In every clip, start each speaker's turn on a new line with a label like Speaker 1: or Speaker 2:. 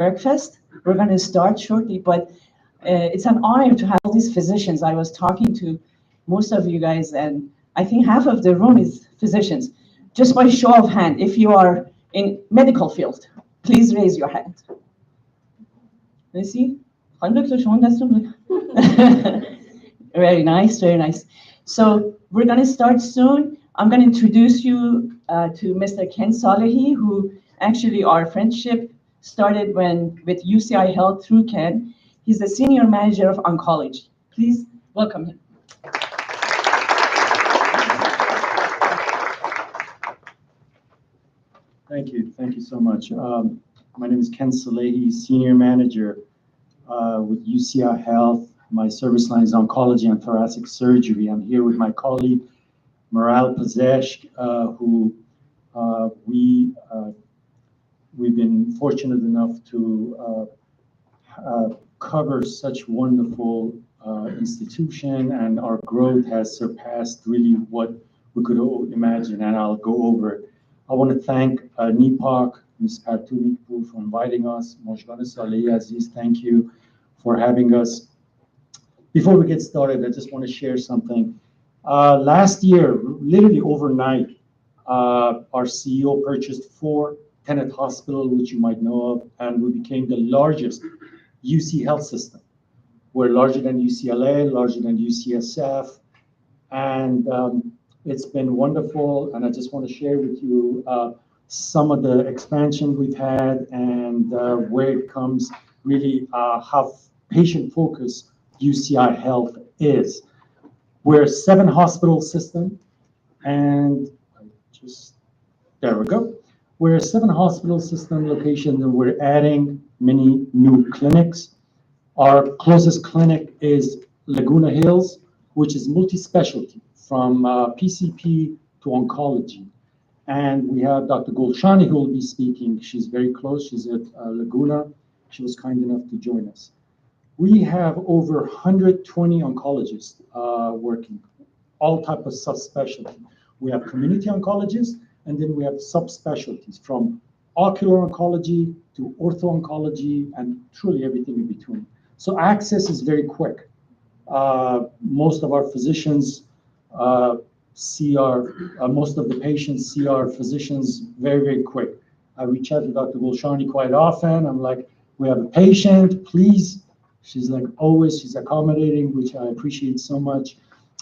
Speaker 1: breakfast. We're going to start shortly, but it's an honor to have all these physicians. I was talking to most of you guys, and I think half of the room is physicians. Just by show of hand, if you are in medical field, please raise your hand. Let's see. Very nice, very nice. So we're going to start soon. I'm going to introduce you to Mr. Ken Salehi, who actually our friendship started with UCI Health through Ken. He's the Senior Manager of Oncology. Please welcome him.
Speaker 2: Thank you so much. My name is Ken Salehi, Senior Manager with UCI Health. My service line is Oncology and Thoracic Surgery. I'm here with my colleague, Maral Pazesh, who we've been fortunate enough to cover such wonderful institution, and our growth has surpassed really what we could imagine, and I'll go over it. I want to thank NIPOC, Ms. Partou Nikpur, for inviting us. Mojgane Saleh Aziz, thank you for having us. Before we get started, I just want to share something. Last year, literally overnight, our CEO purchased 4 Tenet Hospital, which you might know of, and we became the largest UC health system. We're larger than UCLA, larger than UCSF, and it's been wonderful. And I just want to share with you some of the expansion we've had and where it comes, really how patient-focused UCI Health is. We're a 7-hospital system, and there we go. We're a 7-hospital system location, and we're adding many new clinics. Our closest clinic is Laguna Hills, which is multi-specialty from PCP to oncology. And we have Dr. Gulshani who will be speaking. She's very close. She's at Laguna. She was kind enough to join us. We have over 120 oncologists working, all type of subspecialty. We have community oncologists, and then we have subspecialties from ocular oncology to ortho-oncology and truly everything in between. So access is very quick. Most of our physicians most of the patients see our physicians very, very quick. I reach out to Dr. Gulshani quite often. I'm like, we have a patient, please. She's like, always, she's accommodating, which I appreciate so much.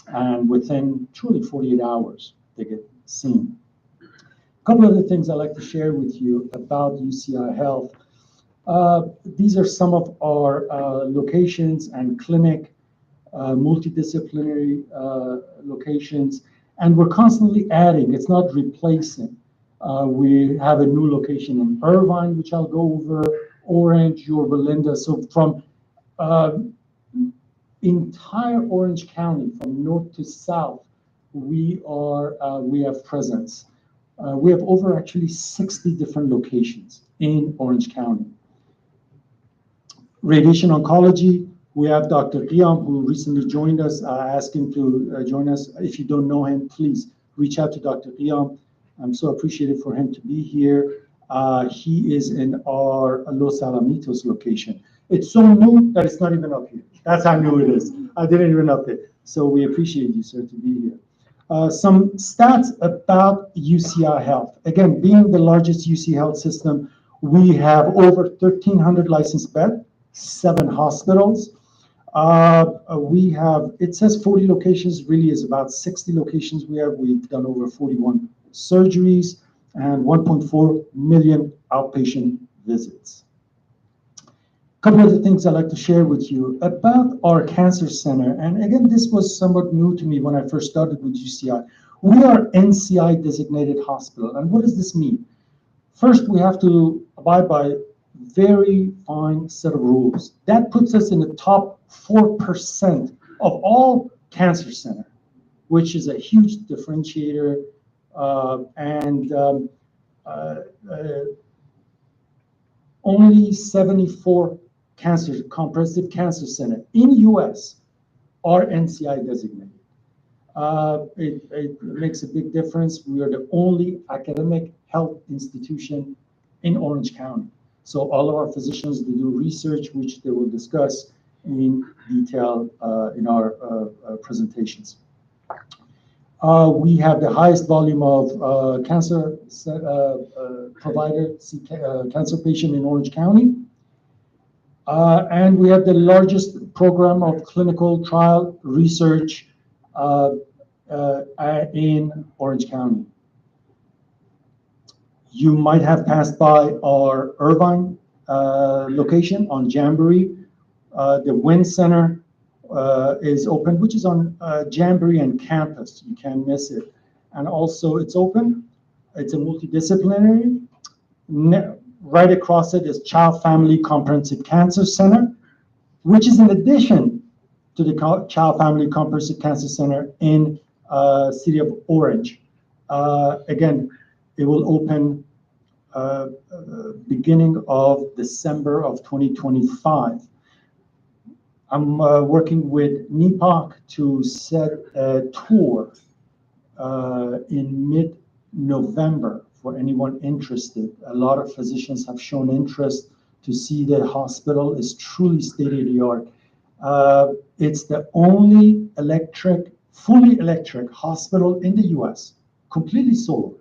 Speaker 2: And within truly 48 hours, they get seen. A couple of the things I'd like to share with you about UCI Health. These are some of our locations and clinic, multidisciplinary locations, and we're constantly adding, it's not replacing. We have a new location in Irvine, which I'll go over, Orange, Yorba Linda. So from entire Orange County, from north to south, we have presence. We have over actually 60 different locations in Orange County. Radiation oncology, we have Dr. Qiyam, who recently joined us. Ask him to join us. If you don't know him, please reach out to Dr. Qiyam. I'm so appreciative for him to be here. He is in our Los Alamitos location. It's so new that it's not even up here. That's how new it is. I didn't even update. So we appreciate you, sir, to be here. Some stats about UCI Health. Again, being the largest UC health system, we have over 1,300 licensed beds, 7 hospitals. We have, it says 40 locations, really is about 60 locations we have. We've done over 41 surgeries and 1.4 million outpatient visits. A couple of the things I'd like to share with you about our cancer center. And again, this was somewhat new to me when I first started with UCI. We are NCI designated hospital. And what does this mean? First, we have to abide by very fine set of rules. That puts us in the top 4% of all cancer center, which is a huge differentiator. Only 74 comprehensive cancer center in U.S. are NCI designated. It makes a big difference. We are the only academic health institution in Orange County. So all of our physicians, they do research, which they will discuss in detail in our presentations. We have the highest volume of cancer cancer patient in Orange County. And we have the largest program of clinical trial research in Orange County. You might have passed by our Irvine location on Jamboree. The Wynn Center is open, which is on Jamboree and campus. You can't miss it. And also it's open. It's a multidisciplinary. Right across it is Child Family Comprehensive Cancer Center, which is in addition to the Child Family Comprehensive Cancer Center in city of Orange. Again, it will open beginning of December of 2025. I'm working with NIPOC to set a tour in mid-November for anyone interested. A lot of physicians have shown interest to see the hospital is truly state-of-the-art. It's the only fully electric hospital in the US, completely solar.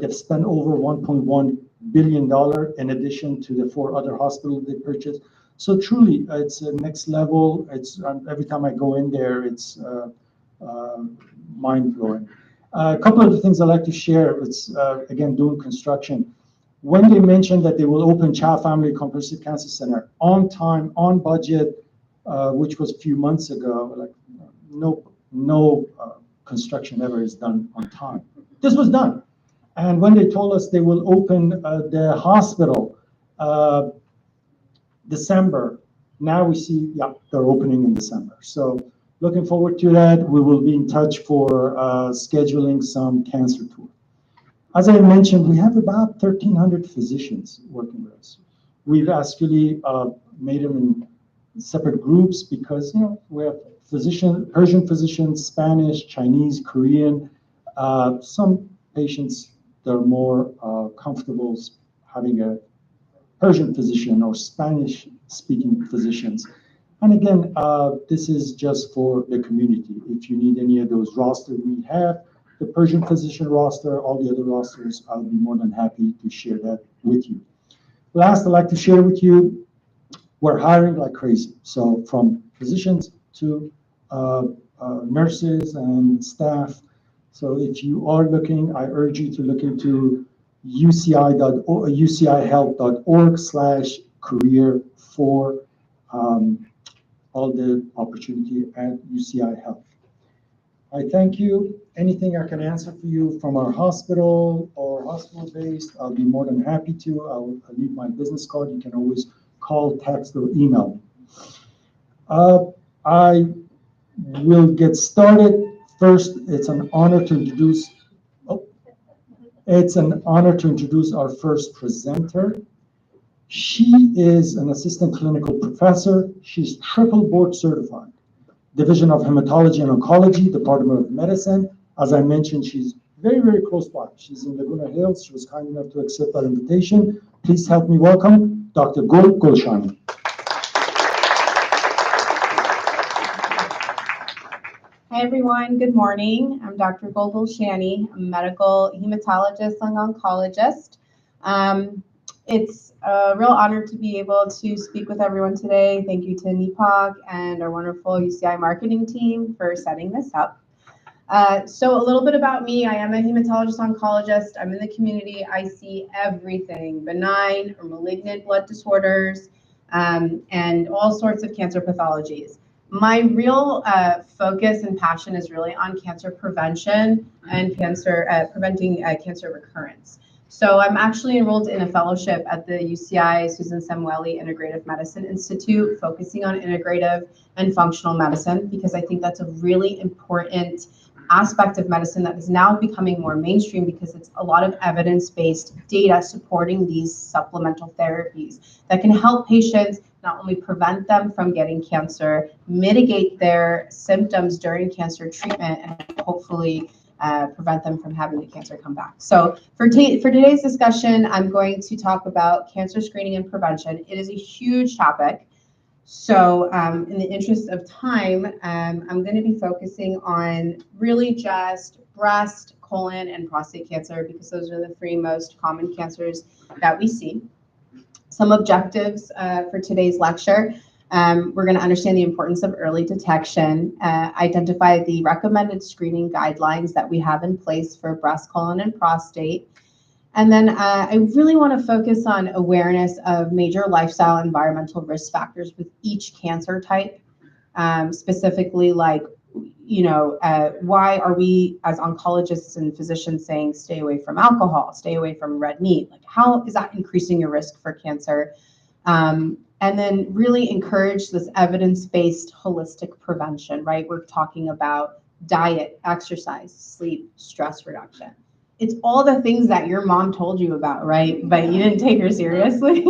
Speaker 2: They've spent over $1.1 billion in addition to the 4 other hospitals they purchased. So truly, it's a next level. It's every time I go in there, it's mind-blowing. A couple of the things I'd like to share, it's again doing construction. When they mentioned that they will open Child Family Comprehensive Cancer Center on time, on budget, which was a few months ago, like no construction ever is done on time. This was done. And when they told us they will open the hospital December, now we see, yeah, they're opening in December. So looking forward to that. We will be in touch for scheduling some cancer tour. As I mentioned, we have about 1,300 physicians working with us. We've actually made them in separate groups because, you know, we have Persian physicians, Spanish, Chinese, Korean. Some patients, they're more comfortable having a Persian physician or Spanish-speaking physicians. And again, this is just for the community. If you need any of those rosters, we have the Persian physician roster, all the other rosters. I'll be more than happy to share that with you. Last, I'd like to share with you, we're hiring like crazy. So from physicians to nurses and staff. So if you are looking, I urge you to look into ucihealth.org/career for all the opportunity at UCI Health. I thank you. Anything I can answer for you from our hospital or hospital-based, I'll be more than happy to. I'll leave my business card. You can always call, text, or email. I will get started. First, it's an honor to introduce our first presenter. She is an assistant clinical professor. She's triple board certified. Division of Hematology and Oncology, Department of Medicine. As I mentioned, she's very, very close by. She's in Laguna Hills. She was kind enough to accept our invitation. Please help me welcome Dr. Gul Gulshani.
Speaker 3: Hi, everyone. Good morning. I'm Dr. Gul Gulshani, a medical hematologist and oncologist. It's a real honor to be able to speak with everyone today. Thank you to NIPOC and our wonderful UCI marketing team for setting this up. So a little bit about me. I am a hematologist oncologist. I'm in the community. I see everything, benign or malignant blood disorders, and all sorts of cancer pathologies. My real focus and passion is really on cancer prevention and preventing cancer recurrence. So I'm actually enrolled in a fellowship at the UCI Susan Samueli Integrative Medicine Institute, focusing on integrative and functional medicine, because I think that's a really important aspect of medicine that is now becoming more mainstream, because it's a lot of evidence-based data supporting these supplemental therapies that can help patients not only prevent them from getting cancer, mitigate their symptoms during cancer treatment, and hopefully prevent them from having the cancer come back. So for today's discussion, I'm going to talk about cancer screening and prevention. It is a huge topic. So in the interest of time, I'm going to be focusing on really just breast, colon, and prostate cancer, because those are the three most common cancers that we see. Some objectives for today's lecture. We're going to understand the importance of early detection, identify the recommended screening guidelines that we have in place for breast, colon, and prostate. And then I really want to focus on awareness of major lifestyle and environmental risk factors with each cancer type, specifically like, why are we as oncologists and physicians saying stay away from alcohol, stay away from red meat? Like, how is that increasing your risk for cancer? And then really encourage this evidence-based holistic prevention, right? We're talking about diet, exercise, sleep, stress reduction. It's all the things that your mom told you about, right? But you didn't take her seriously.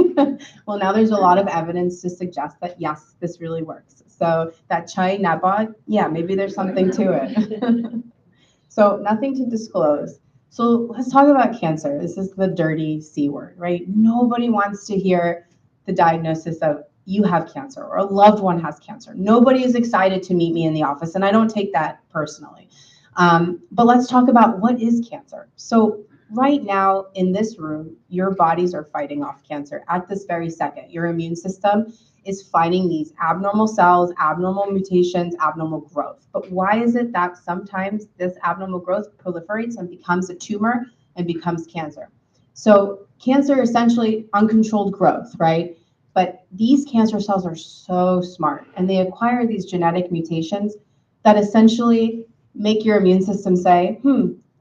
Speaker 3: Well, now there's a lot of evidence to suggest that, yes, this really works. So that UCI NIPOC, yeah, maybe there's something to it. So nothing to disclose. So let's talk about cancer. This is the dirty C word, right? Nobody wants to hear the diagnosis of you have cancer or a loved one has cancer. Nobody is excited to meet me in the office, and I don't take that personally. But let's talk about what is cancer. So right now in this room, your bodies are fighting off cancer at this very second. Your immune system is fighting these abnormal cells, abnormal mutations, abnormal growth. But why is it that sometimes this abnormal growth proliferates and becomes a tumor and becomes cancer? So cancer is essentially uncontrolled growth, right? But these cancer cells are so smart, and they acquire these genetic mutations that essentially make your immune system say,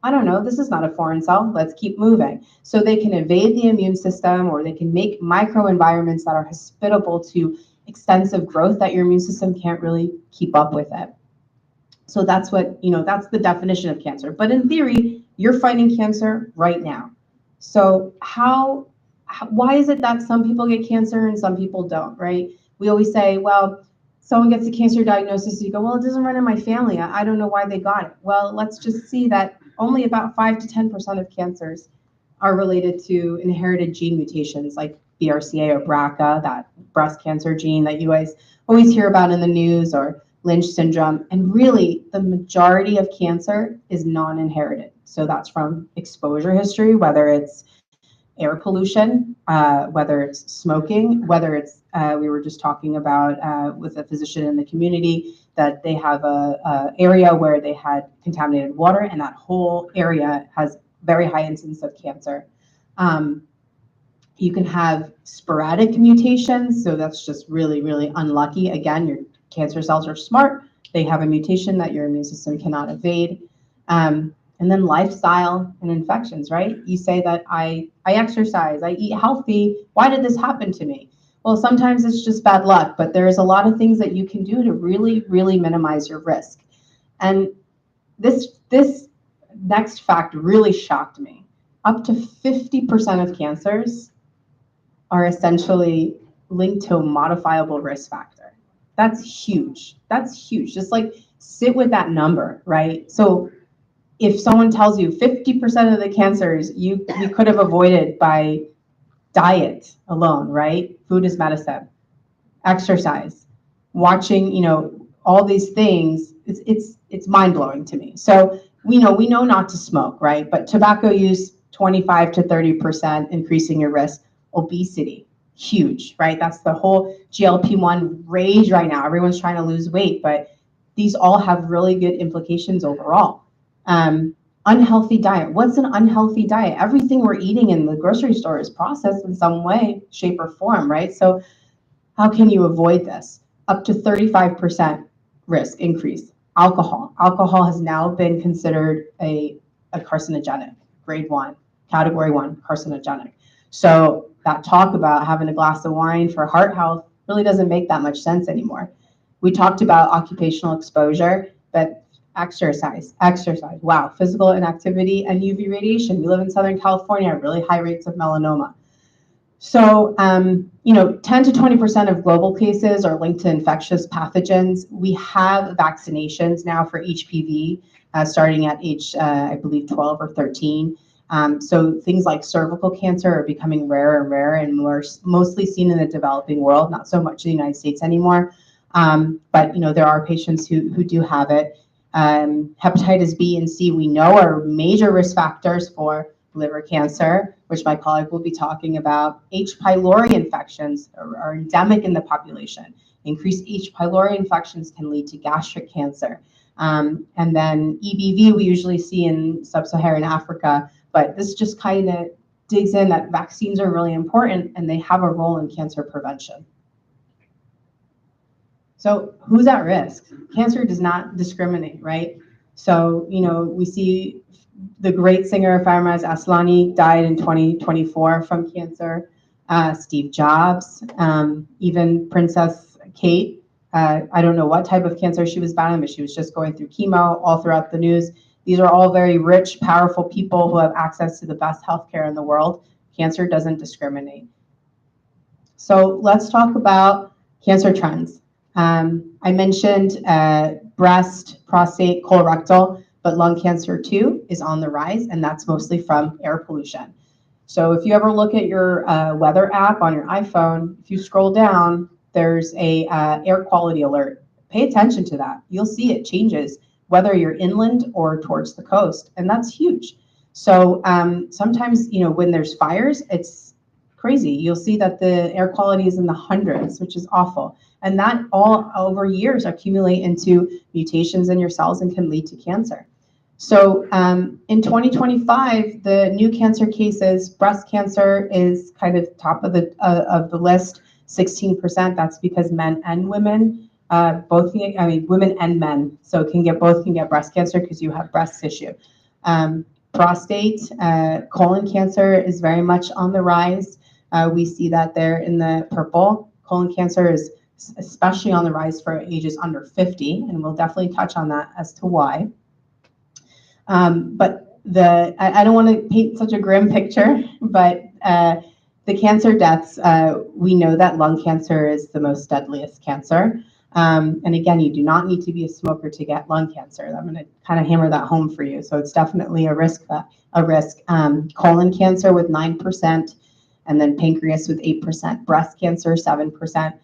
Speaker 3: I don't know, this is not a foreign cell, let's keep moving. So they can evade the immune system, or they can make microenvironments that are hospitable to extensive growth that your immune system can't really keep up with it. So that's what, that's the definition of cancer. But in theory, you're fighting cancer right now. So why is it that some people get cancer and some people don't, right? We always say, well, someone gets a cancer diagnosis, you go, well, it doesn't run in my family. I don't know why they got it. Well, let's just see that only about 5 to 10% of cancers are related to inherited gene mutations like BRCA or BRCA, that breast cancer gene that you guys always hear about in the news, or Lynch syndrome. And really, the majority of cancer is non-inherited. So that's from exposure history, whether it's air pollution, whether it's smoking, whether it's, we were just talking about with a physician in the community that they have a area where they had contaminated water, and that whole area has very high incidence of cancer. You can have sporadic mutations, so that's just really, really unlucky. Again, your cancer cells are smart. They have a mutation that your immune system cannot evade. And then lifestyle and infections, right? You say that I exercise, I eat healthy. Why did this happen to me? Well, sometimes it's just bad luck, but there's a lot of things that you can do to really, really minimize your risk. And this next fact really shocked me. Up to 50% of cancers are essentially linked to a modifiable risk factor. That's huge. That's huge. Just like sit with that number, right? So if someone tells you 50% of the cancers you could have avoided by diet alone, right? Food is medicine, exercise, watching, all these things, it's mind-blowing to me. So we know not to smoke, right? But tobacco use, 25 to 30% increasing your risk. Obesity, huge, right? That's the whole GLP-1 rage right now. Everyone's trying to lose weight, but these all have really good implications overall. Unhealthy diet. What's an unhealthy diet? Everything we're eating in the grocery store is processed in some way, shape, or form, right? So how can you avoid this? Up to 35% risk increase. Alcohol. Alcohol has now been considered a carcinogenic, grade 1, category 1 carcinogenic. So that talk about having a glass of wine for heart health really doesn't make that much sense anymore. We talked about occupational exposure, but exercise. Wow, physical inactivity and UV radiation. We live in Southern California, really high rates of melanoma. So, 10 to 20% of global cases are linked to infectious pathogens. We have vaccinations now for HPV. starting at age, I believe, 12 or 13. So things like cervical cancer are becoming rarer and rarer and mostly seen in the developing world, not so much in the United States anymore. But there are patients who do have it. Hepatitis B and C, we know, are major risk factors for liver cancer, which my colleague will be talking about. H. pylori infections are endemic in the population. Increased H. pylori infections can lead to gastric cancer. And then EBV we usually see in sub-Saharan Africa, but this just kind of digs in that vaccines are really important and they have a role in cancer prevention. So who's at risk? Cancer does not discriminate, right? So, we see the great singer Fairmaz Aslani died in 2024 from cancer. Steve Jobs, even Princess Kate. I don't know what type of cancer she was battling, but she was just going through chemo all throughout the news. These are all very rich, powerful people who have access to the best healthcare in the world. Cancer doesn't discriminate. So let's talk about cancer trends. I mentioned breast, prostate, colorectal, but lung cancer too is on the rise, and that's mostly from air pollution. So if you ever look at your weather app on your iPhone, if you scroll down, there's a air quality alert. Pay attention to that. You'll see it changes whether you're inland or towards the coast, and that's huge. So sometimes, when there's fires, it's crazy. You'll see that the air quality is in the hundreds, which is awful. And that all over years accumulate into mutations in your cells and can lead to cancer. So in 2025, the new cancer cases, breast cancer is kind of top of the list, 16%. That's because men and women women and men, so both can get breast cancer because you have breast tissue. Prostate, colon cancer is very much on the rise. We see that there in the purple. Colon cancer is especially on the rise for ages under 50, and we'll definitely touch on that as to why. But I don't want to paint such a grim picture, but the cancer deaths, we know that lung cancer is the most deadliest cancer. And again, you do not need to be a smoker to get lung cancer. I'm going to kind of hammer that home for you. So it's definitely a risk. Colon cancer with 9%, and then pancreas with 8%, breast cancer 7%.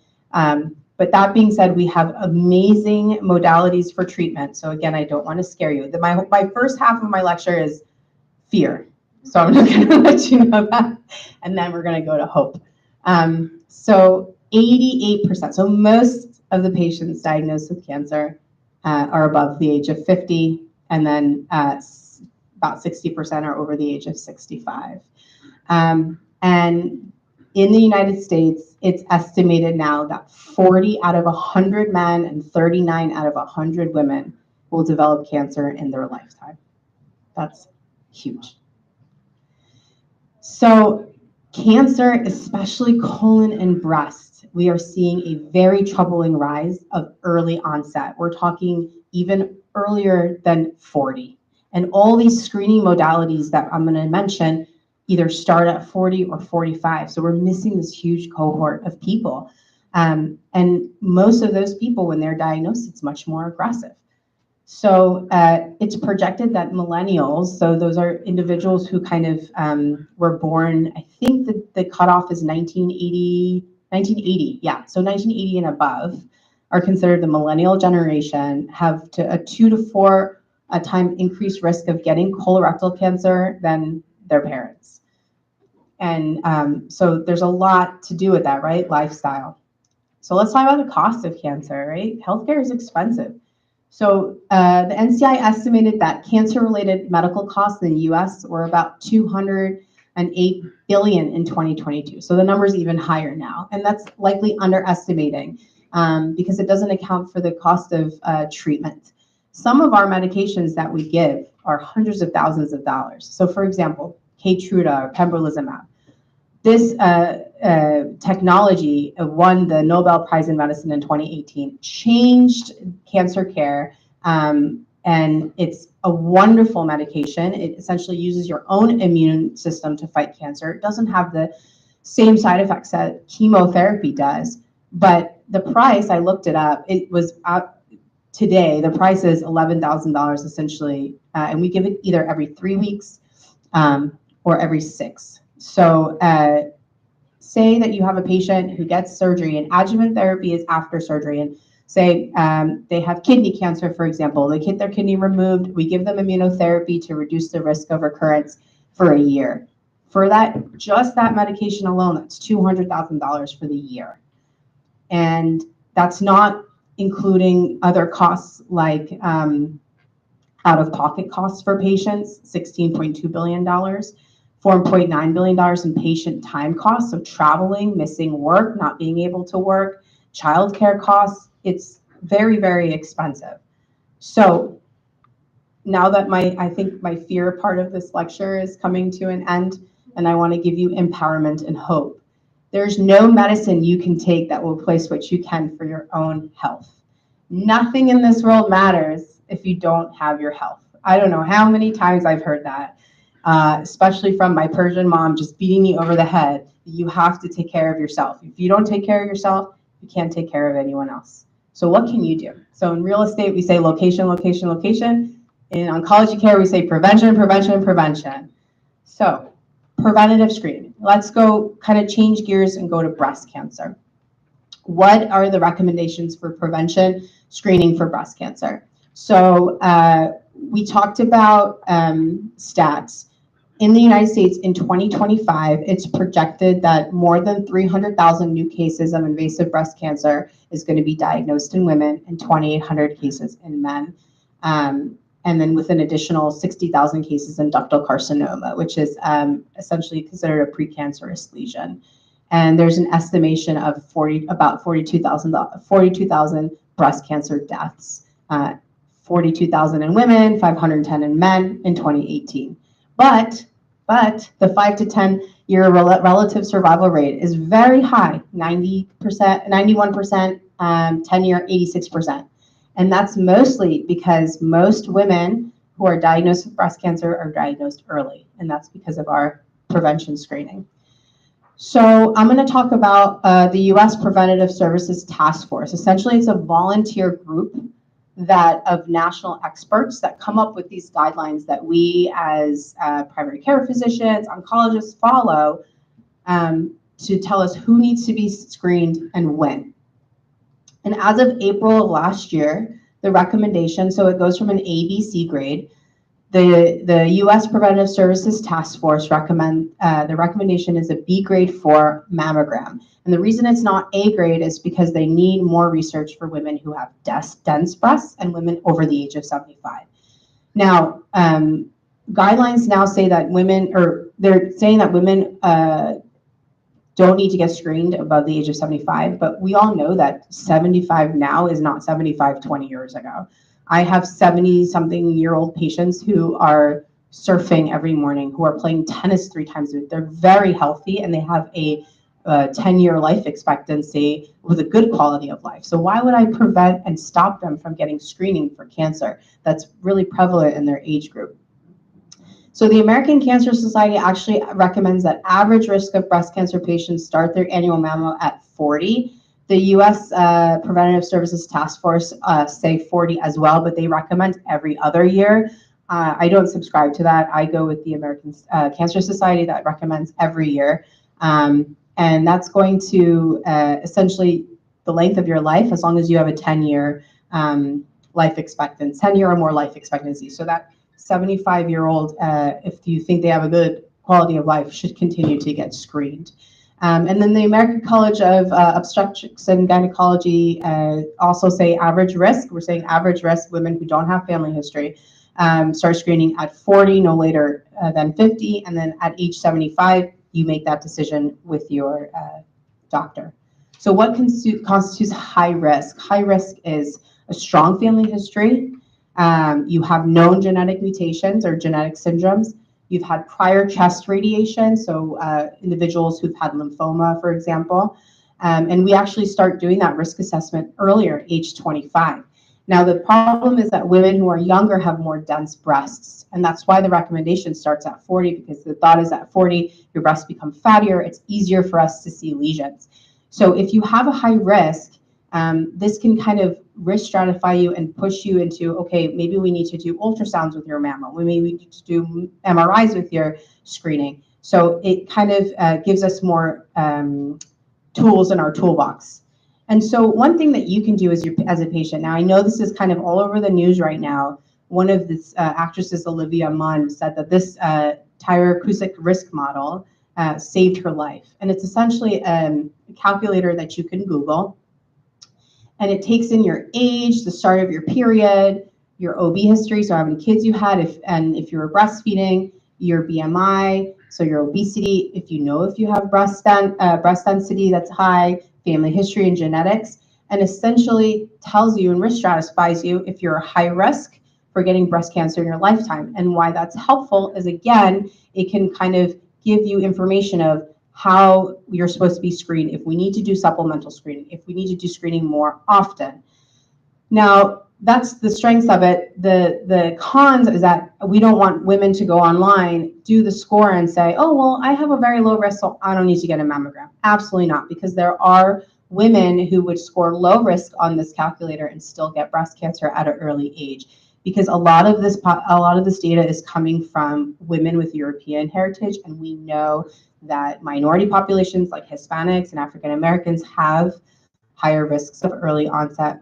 Speaker 3: But that being said, we have amazing modalities for treatment. So again, I don't want to scare you. My first half of my lecture is fear. So I'm just going to let you know that. And then we're going to go to hope. So 88%. So most of the patients diagnosed with cancer are above the age of 50. And then about 60% are over the age of 65. And in the United States, it's estimated now that 40 out of 100 men and 39 out of 100 women will develop cancer in their lifetime. That's huge. So cancer, especially colon and breast, we are seeing a very troubling rise of early onset. We're talking even earlier than 40. And all these screening modalities that I'm going to mention either start at 40 or 45. So we're missing this huge cohort of people. And most of those people, when they're diagnosed, it's much more aggressive. So it's projected that millennials, so those are individuals who kind of were born, I think that the cutoff is 1980, yeah. So 1980 and above are considered the millennial generation, have a 2 to 4 time increased risk of getting colorectal cancer than their parents. And so there's a lot to do with that, right? Lifestyle. So let's talk about the cost of cancer, right? Healthcare is expensive. So the NCI estimated that cancer-related medical costs in the US were about $208 billion in 2022. So the number is even higher now. And that's likely underestimating because it doesn't account for the cost of treatment. Some of our medications that we give are hundreds of thousands of dollars. So for example, Keytruda or pembrolizumab. This technology won the Nobel Prize in Medicine in 2018, changed cancer care, and it's a wonderful medication. It essentially uses your own immune system to fight cancer. It doesn't have the same side effects that chemotherapy does, but the price, I looked it up, it was today, the price is $11,000 essentially, and we give it either every 3 weeks or every 6. So say that you have a patient who gets surgery, and adjuvant therapy is after surgery, and say they have kidney cancer, for example. They get their kidney removed. We give them immunotherapy to reduce the risk of recurrence for a year. For that, just that medication alone, that's $200,000 for the year. And that's not including other costs like out-of-pocket costs for patients, $16.2 billion, $4.9 billion in patient time costs, so traveling, missing work, not being able to work, childcare costs. It's very, very expensive. So now that I think my fear part of this lecture is coming to an end, and I want to give you empowerment and hope. There's no medicine you can take that will replace what you can for your own health. Nothing in this world matters if you don't have your health. I don't know how many times I've heard that, especially from my Persian mom just beating me over the head. You have to take care of yourself. If you don't take care of yourself, you can't take care of anyone else. So what can you do? So in real estate, we say location, location, location. In oncology care, we say prevention, prevention, prevention. So preventative screening. Let's go kind of change gears and go to breast cancer. What are the recommendations for prevention screening for breast cancer? So we talked about stats. In the United States in 2025, it's projected that more than 300,000 new cases of invasive breast cancer is going to be diagnosed in women and 2,800 cases in men. And then with an additional 60,000 cases in ductal carcinoma, which is essentially considered a precancerous lesion. And there's an estimation of about 42,000 breast cancer deaths, 42,000 in women, 510 in men in 2018. But the 5 to 10 year relative survival rate is very high, 90%, 91%, 10 year, 86%. And that's mostly because most women who are diagnosed with breast cancer are diagnosed early, and that's because of our prevention screening. So I'm going to talk about the U.S. Preventative Services Task Force. Essentially, it's a volunteer group of national experts that come up with these guidelines that we as primary care physicians, oncologists follow to tell us who needs to be screened and when. And as of April of last year, the recommendation, so it goes from an A, B, C grade, the U.S. Preventative Services Task Force the recommendation is a B grade for mammogram. And the reason it's not A grade is because they need more research for women who have dense breasts and women over the age of 75. Now, guidelines now say that they're saying that women don't need to get screened above the age of 75, but we all know that 75 now is not 75 20 years ago. I have 70-something-year-old patients who are surfing every morning, who are playing tennis 3 times a week. They're very healthy, and they have a 10-year life expectancy with a good quality of life. So why would I prevent and stop them from getting screening for cancer that's really prevalent in their age group? So the American Cancer Society actually recommends that average risk of breast cancer patients start their annual mammo at 40. The U.S. Preventative Services Task Force say 40 as well, but they recommend every other year. I don't subscribe to that. I go with the American Cancer Society that recommends every year. And that's going to essentially the length of your life, as long as you have a 10-year life expectancy, 10-year or more life expectancy. So that 75-year-old, if you think they have a good quality of life, should continue to get screened. And then the American College of Obstetrics and Gynecology also say average risk. We're saying average risk, women who don't have family history, start screening at 40, no later than 50. And then at age 75, you make that decision with your doctor. So what constitutes high risk? High risk is a strong family history. You have known genetic mutations or genetic syndromes. You've had prior chest radiation, so individuals who've had lymphoma, for example. And we actually start doing that risk assessment earlier, age 25. Now, the problem is that women who are younger have more dense breasts. And that's why the recommendation starts at 40, because the thought is at 40, your breasts become fattier. It's easier for us to see lesions. So if you have a high risk, this can kind of risk stratify you and push you into, okay, maybe we need to do ultrasounds with your mammo. Maybe we need to do MRIs with your screening. So it kind of gives us more tools in our toolbox. And so one thing that you can do as a patient, now I know this is kind of all over the news right now. One of the actresses, Olivia Munn, said that this Tyrer-Cuzick risk model saved her life. And it's essentially a calculator that you can Google. And it takes in your age, the start of your period, your OB history, so how many kids you had, if you were breastfeeding, your BMI, so your obesity, if you have breast density that's high, family history and genetics, and essentially tells you and risk stratifies you if you're a high risk for getting breast cancer in your lifetime. And why that's helpful is, again, it can kind of give you information of how you're supposed to be screened, if we need to do supplemental screening, if we need to do screening more often. Now, that's the strengths of it. The cons is that we don't want women to go online, do the score, and say, oh, well, I have a very low risk, so I don't need to get a mammogram. Absolutely not, because there are women who would score low risk on this calculator and still get breast cancer at an early age. Because a lot of this data is coming from women with European heritage, and we know that minority populations like Hispanics and African Americans have higher risks of early onset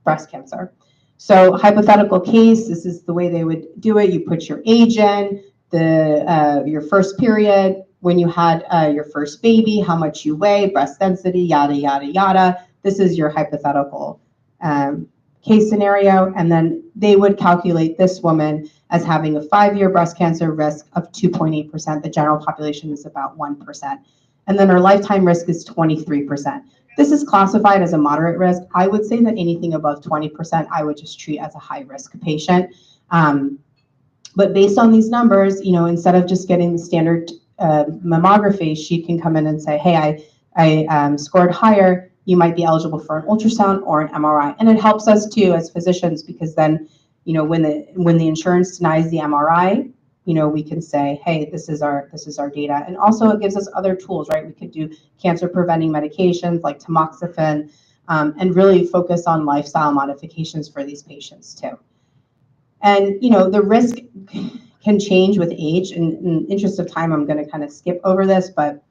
Speaker 3: breast cancer. So hypothetical case, this is the way they would do it. You put your age in, your first period, when you had your first baby, how much you weigh, breast density, yada, yada, yada. This is your hypothetical case scenario. And then they would calculate this woman as having a 5-year breast cancer risk of 2.8%. The general population is about 1%. And then her lifetime risk is 23%. This is classified as a moderate risk. I would say that anything above 20%, I would just treat as a high risk patient. But based on these numbers, instead of just getting the standard mammography, she can come in and say, hey, I scored higher. You might be eligible for an ultrasound or an MRI. And it helps us too as physicians, because then, when the insurance denies the MRI, we can say, hey, this is our data. And also it gives us other tools, right? We could do cancer preventing medications like tamoxifen, and really focus on lifestyle modifications for these patients too. And, the risk can change with age. And in the interest of time, I'm going to kind of skip over this, but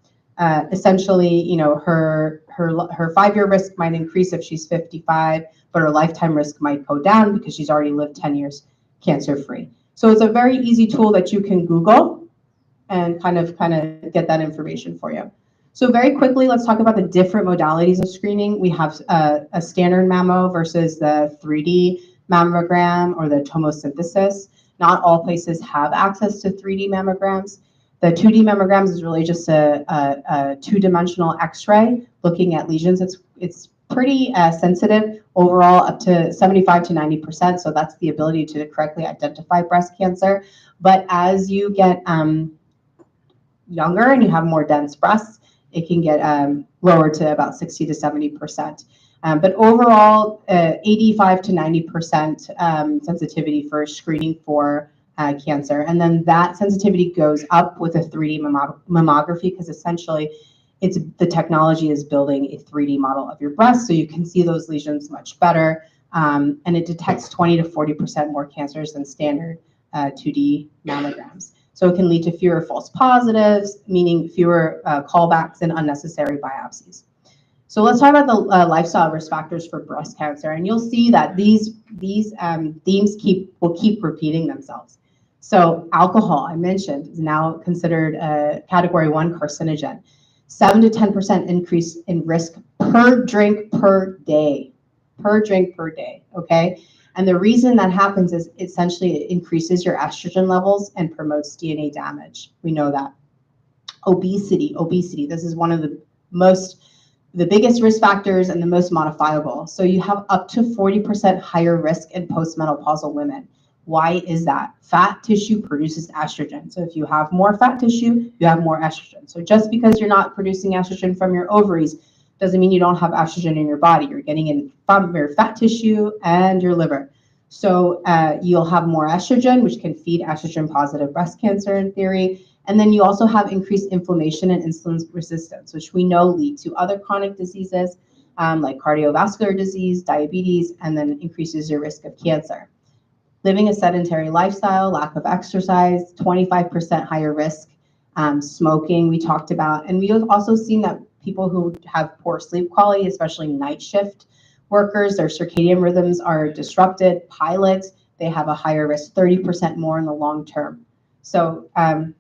Speaker 3: essentially, her 5-year risk might increase if she's 55, but her lifetime risk might go down because she's already lived 10 years cancer-free. So it's a very easy tool that you can Google and kind of get that information for you. So very quickly, let's talk about the different modalities of screening. We have a standard mammo versus the 3D mammogram or the tomosynthesis. Not all places have access to 3D mammograms. The 2D mammograms is really just a two-dimensional X-ray looking at lesions. It's pretty sensitive overall, up to 75 to 90%. So that's the ability to correctly identify breast cancer. But as you get younger and you have more dense breasts, it can get lower to about 60 to 70%. But overall, 85 to 90% sensitivity for screening for cancer. And then that sensitivity goes up with a 3D mammography, because essentially the technology is building a 3D model of your breast, so you can see those lesions much better. And it detects 20 to 40% more cancers than standard 2D mammograms. So it can lead to fewer false positives, meaning fewer callbacks and unnecessary biopsies. So let's talk about the lifestyle risk factors for breast cancer. And you'll see that these themes will keep repeating themselves. So alcohol, I mentioned, is now considered a category 1 carcinogen. 7 to 10% increase in risk per drink per day. Per drink per day, okay? And the reason that happens is essentially it increases your estrogen levels and promotes DNA damage. We know that. Obesity, this is one of the biggest risk factors and the most modifiable. So you have up to 40% higher risk in postmenopausal women. Why is that? Fat tissue produces estrogen. So if you have more fat tissue, you have more estrogen. So just because you're not producing estrogen from your ovaries doesn't mean you don't have estrogen in your body. You're getting it from your fat tissue and your liver. So you'll have more estrogen, which can feed estrogen-positive breast cancer in theory. And then you also have increased inflammation and insulin resistance, which we know lead to other chronic diseases. like cardiovascular disease, diabetes, and then increases your risk of cancer. Living a sedentary lifestyle, lack of exercise, 25% higher risk. Smoking, we talked about. And we have also seen that people who have poor sleep quality, especially night shift workers, their circadian rhythms are disrupted. Pilots, they have a higher risk, 30% more in the long term. So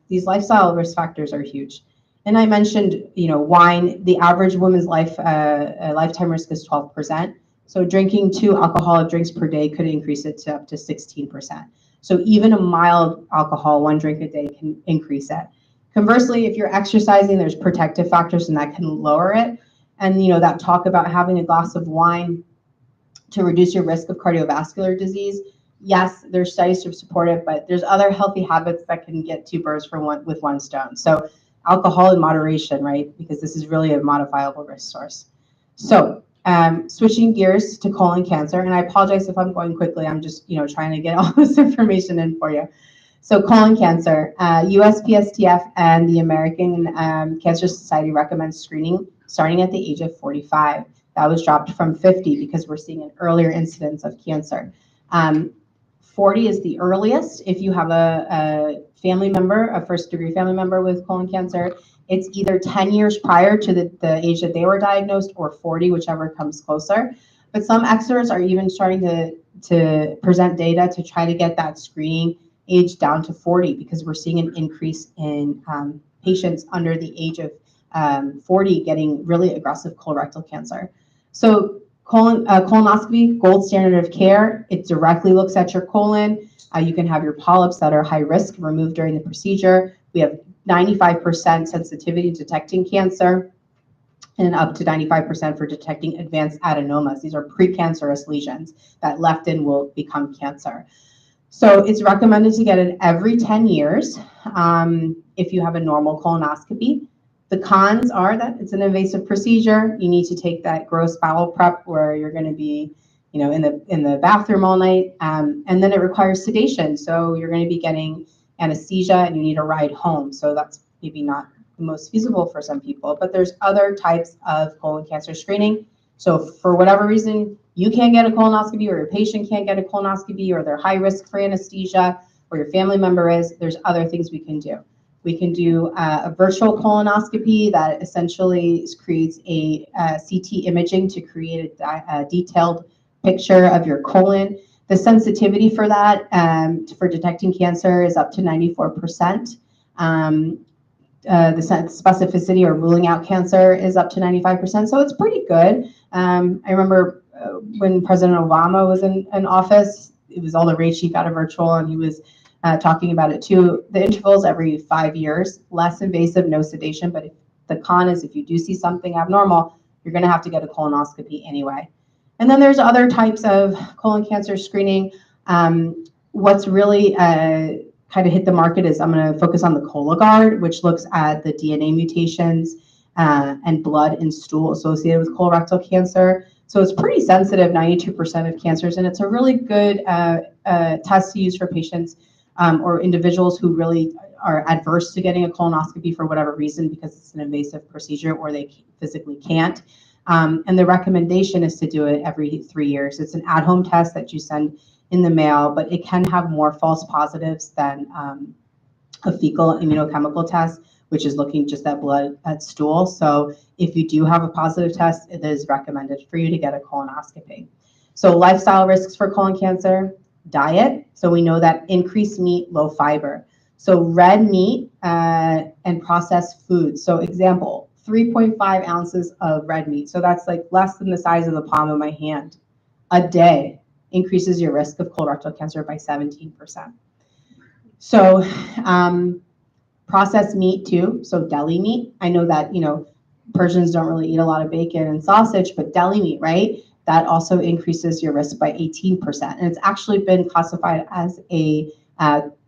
Speaker 3: these lifestyle risk factors are huge. And I mentioned, wine, the average woman's lifetime risk is 12%. So drinking 2 alcoholic drinks per day could increase it to up to 16%. So even a mild alcohol, 1 drink a day, can increase it. Conversely, if you're exercising, there's protective factors and that can lower it. And that talk about having a glass of wine to reduce your risk of cardiovascular disease. Yes, there's studies to support it, but there's other healthy habits that can get 2 birds with 1 stone. So alcohol in moderation, right? Because this is really a modifiable risk source. So switching gears to colon cancer, and I apologize if I'm going quickly. I'm just trying to get all this information in for you. So colon cancer, USPSTF and the American Cancer Society recommends screening starting at the age of 45. That was dropped from 50 because we're seeing an earlier incidence of cancer. 40 is the earliest. If you have a family member, a first-degree family member with colon cancer, it's either 10 years prior to the age that they were diagnosed or 40, whichever comes closer. But some experts are even starting to present data to try to get that screening age down to 40 because we're seeing an increase in patients under the age of 40 getting really aggressive colorectal cancer. So colonoscopy, gold standard of care. It directly looks at your colon. You can have your polyps that are high risk removed during the procedure. We have 95% sensitivity detecting cancer and up to 95% for detecting advanced adenomas. These are precancerous lesions that left in will become cancer. So it's recommended to get it every 10 years if you have a normal colonoscopy. The cons are that it's an invasive procedure. You need to take that gross bowel prep where you're going to be, in the bathroom all night, and then it requires sedation. So you're going to be getting anesthesia and you need a ride home. So that's maybe not the most feasible for some people. But there's other types of colon cancer screening. So for whatever reason, you can't get a colonoscopy, or your patient can't get a colonoscopy, or they're high risk for anesthesia, or your family member is, there's other things we can do. We can do a virtual colonoscopy that essentially creates a CT imaging to create a detailed picture of your colon. The sensitivity for that, for detecting cancer, is up to 94%. The specificity or ruling out cancer is up to 95%. So it's pretty good. I remember when President Obama was in office, it was all the rage sheet out of virtual, and he was talking about it too. The intervals every 5 years, less invasive, no sedation. But the con is if you do see something abnormal, you're going to have to get a colonoscopy anyway. And then there's other types of colon cancer screening. What's really kind of hit the market is I'm going to focus on the Cologuard, which looks at the DNA mutations and blood and stool associated with colorectal cancer. So it's pretty sensitive, 92% of cancers, and it's a really good test to use for patients or individuals who really are adverse to getting a colonoscopy for whatever reason, because it's an invasive procedure or they physically can't. And the recommendation is to do it every 3 years. It's an at-home test that you send in the mail, but it can have more false positives than a fecal immunochemical test, which is looking just at blood at stool. So if you do have a positive test, it is recommended for you to get a colonoscopy. So lifestyle risks for colon cancer, diet. So we know that increased meat, low fiber. So red meat and processed foods. So example, 3.5 ounces of red meat. So that's like less than the size of the palm of my hand a day increases your risk of colorectal cancer by 17%. So processed meat too, so deli meat. I know that, Persians don't really eat a lot of bacon and sausage, but deli meat, right? That also increases your risk by 18%. And it's actually been classified as a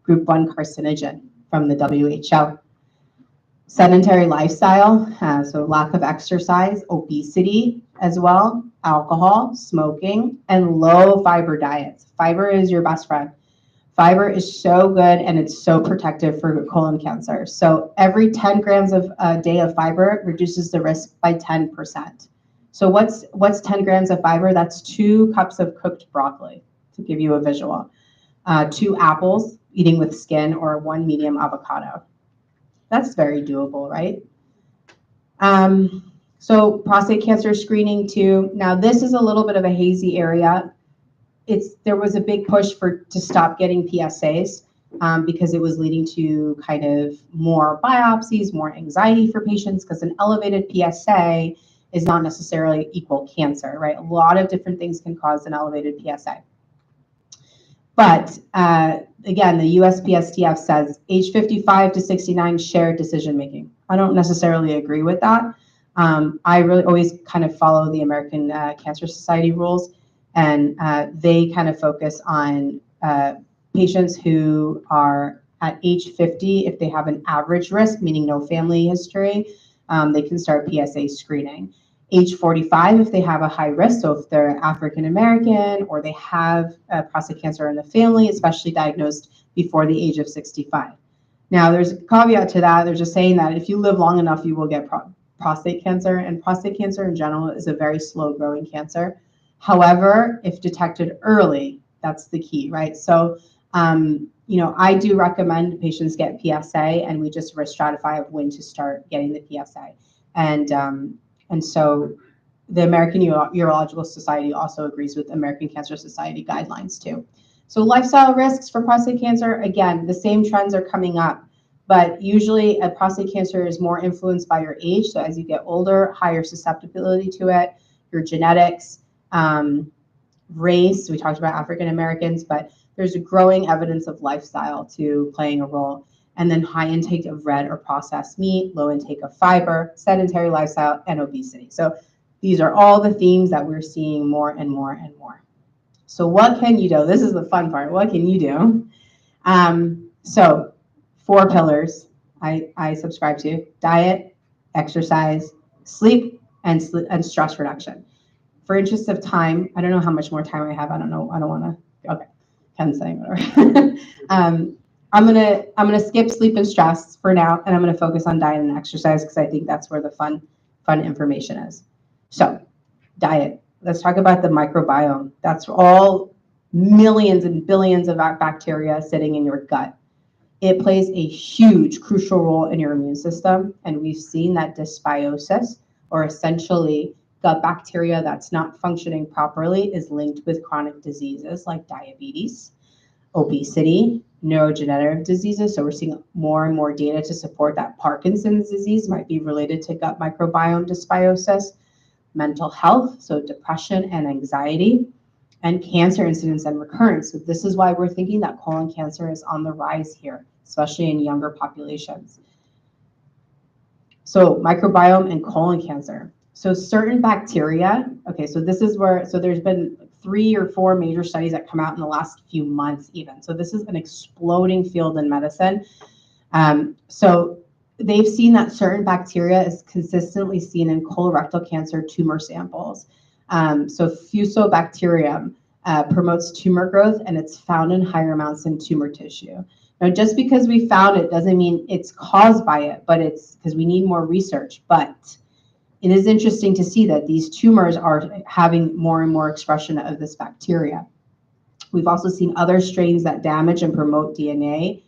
Speaker 3: group 1 carcinogen from the WHO. Sedentary lifestyle, so lack of exercise, obesity as well, alcohol, smoking, and low fiber diets. Fiber is your best friend. Fiber is so good and it's so protective for colon cancer. So every 10 grams of a day of fiber reduces the risk by 10%. So what's 10 grams of fiber? That's 2 cups of cooked broccoli, to give you a visual. 2 apples, eating with skin, or 1 medium avocado. That's very doable, right? So prostate cancer screening too. Now this is a little bit of a hazy area. There was a big push to stop getting PSAs because it was leading to kind of more biopsies, more anxiety for patients, because an elevated PSA is not necessarily equal cancer, right? A lot of different things can cause an elevated PSA. But again, the USPSTF says age 55 to 69 shared decision making. I don't necessarily agree with that. I really always kind of follow the American Cancer Society rules, and they kind of focus on patients who are at age 50, if they have an average risk, meaning no family history, they can start PSA screening. Age 45, if they have a high risk, so if they're African American or they have prostate cancer in the family, especially diagnosed before the age of 65. Now, there's a caveat to that. They're just saying that if you live long enough, you will get prostate cancer, and prostate cancer in general is a very slow growing cancer. However, if detected early, that's the key, right? So, I do recommend patients get PSA, and we just risk stratify of when to start getting the PSA. And so the American Urological Society also agrees with American Cancer Society guidelines too. So lifestyle risks for prostate cancer, again, the same trends are coming up, but usually a prostate cancer is more influenced by your age. So as you get older, higher susceptibility to it, your genetics, race, we talked about African Americans, but there's a growing evidence of lifestyle to playing a role. And then high intake of red or processed meat, low intake of fiber, sedentary lifestyle, and obesity. So these are all the themes that we're seeing more and more and more. So what can you do? This is the fun part. What can you do? So 4 pillars I subscribe to: diet, exercise, sleep, and stress reduction. For interest of time, I don't know how much more time I have. I don't know. I don't want to. Okay, Ken's saying whatever. I'm gonna skip sleep and stress for now, and I'm gonna focus on diet and exercise because I think that's where the fun information is. So, diet. Let's talk about the microbiome. That's all millions and billions of bacteria sitting in your gut. It plays a huge, crucial role in your immune system, and we've seen that dysbiosis, or essentially gut bacteria that's not functioning properly, is linked with chronic diseases like diabetes, obesity, neurodegenerative diseases. So we're seeing more and more data to support that Parkinson's disease might be related to gut microbiome dysbiosis, mental health, so depression and anxiety, and cancer incidence and recurrence. So this is why we're thinking that colon cancer is on the rise here, especially in younger populations. So microbiome and colon cancer. So certain bacteria, okay, so this is where, so there's been 3 or 4 major studies that come out in the last few months even. So this is an exploding field in medicine. So they've seen that certain bacteria is consistently seen in colorectal cancer tumor samples. So Fusobacterium promotes tumor growth, and it's found in higher amounts in tumor tissue. Now, just because we found it doesn't mean it's caused by it, but it's because we need more research. But it is interesting to see that these tumors are having more and more expression of this bacteria. We've also seen other strains that damage and promote DNA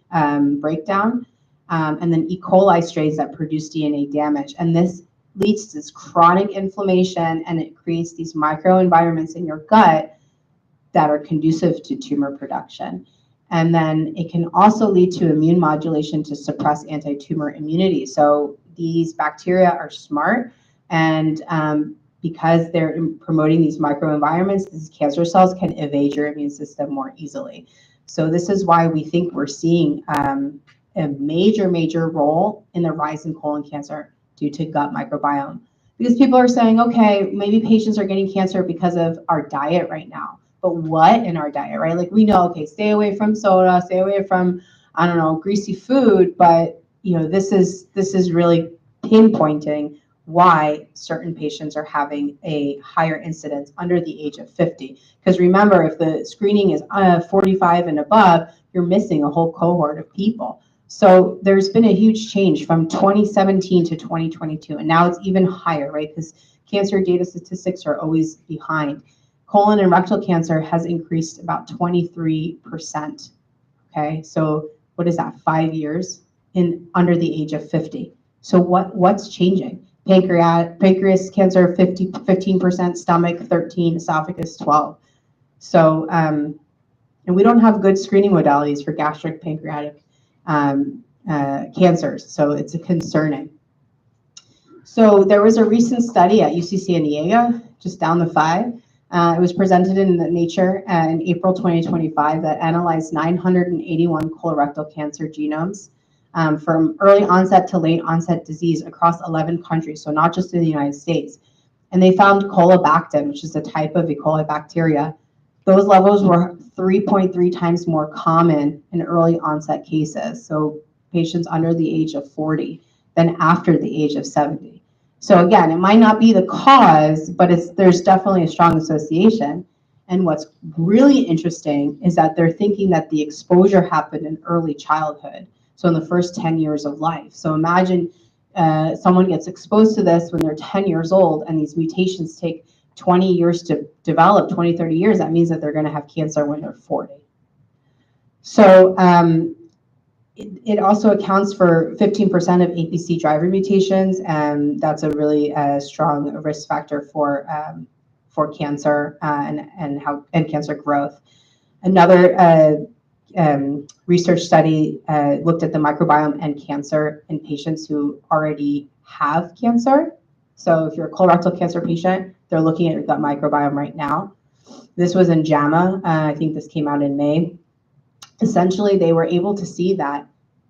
Speaker 3: breakdown, and then E. coli strains that produce DNA damage. And this leads to this chronic inflammation, and it creates these microenvironments in your gut that are conducive to tumor production. And then it can also lead to immune modulation to suppress anti-tumor immunity. So these bacteria are smart, and because they're promoting these microenvironments, these cancer cells can evade your immune system more easily. So this is why we think we're seeing a major role in the rise in colon cancer due to gut microbiome. Because people are saying, okay, maybe patients are getting cancer because of our diet right now. But what in our diet, right? Like we know, okay, stay away from soda, stay away from, I don't know, greasy food. But this is really pinpointing why certain patients are having a higher incidence under the age of 50. Because remember, if the screening is 45 and above, you're missing a whole cohort of people. So there's been a huge change from 2017 to 2022, and now it's even higher, right? Because cancer data statistics are always behind. Colon and rectal cancer has increased about 23%. Okay, so what is that, 5 years in under the age of 50? So what's changing? Pancreas cancer, 15%, stomach 13, esophagus 12. So, and we don't have good screening modalities for gastric pancreatic cancers, so it's concerning. So there was a recent study at UC San Diego, just down the 5. It was presented in Nature in April 2025 that analyzed 981 colorectal cancer genomes from early onset to late onset disease across 11 countries, so not just in the United States. And they found colobactin, which is a type of E. coli bacteria. Those levels were 3.3 times more common in early onset cases, so patients under the age of 40, than after the age of 70. So again, it might not be the cause, but there's definitely a strong association. And what's really interesting is that they're thinking that the exposure happened in early childhood, so in the first 10 years of life. So imagine someone gets exposed to this when they're 10 years old, and these mutations take 20 years to develop, 20, 30 years. That means that they're going to have cancer when they're 40. So it also accounts for 15% of APC driver mutations, and that's a really strong risk factor for cancer and cancer growth. Another research study looked at the microbiome and cancer in patients who already have cancer. So if you're a colorectal cancer patient, they're looking at your gut microbiome right now. This was in JAMA. I think this came out in May. Essentially, they were able to see that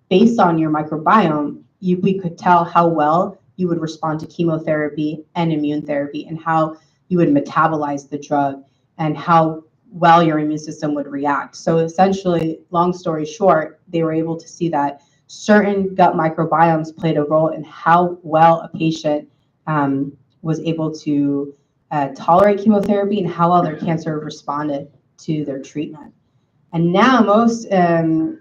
Speaker 3: based on your microbiome, we could tell how well you would respond to chemotherapy and immune therapy, and how you would metabolize the drug, and how well your immune system would react. So essentially, long story short, they were able to see that certain gut microbiomes played a role in how well a patient was able to tolerate chemotherapy, and how well their cancer responded to their treatment. And now, most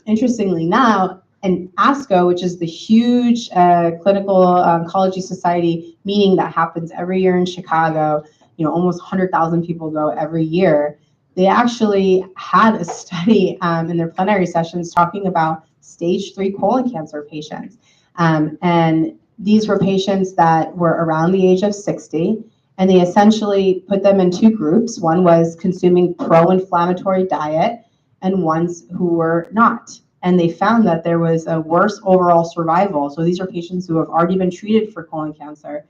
Speaker 3: interestingly now, in ASCO, which is the huge clinical oncology society meeting that happens every year in Chicago, almost 100,000 people go every year. They actually had a study in their plenary sessions talking about stage 3 colon cancer patients. And these were patients that were around the age of 60, and they essentially put them in 2 groups. One was consuming pro-inflammatory diet, and ones who were not. And they found that there was a worse overall survival. So these are patients who have already been treated for colon cancer,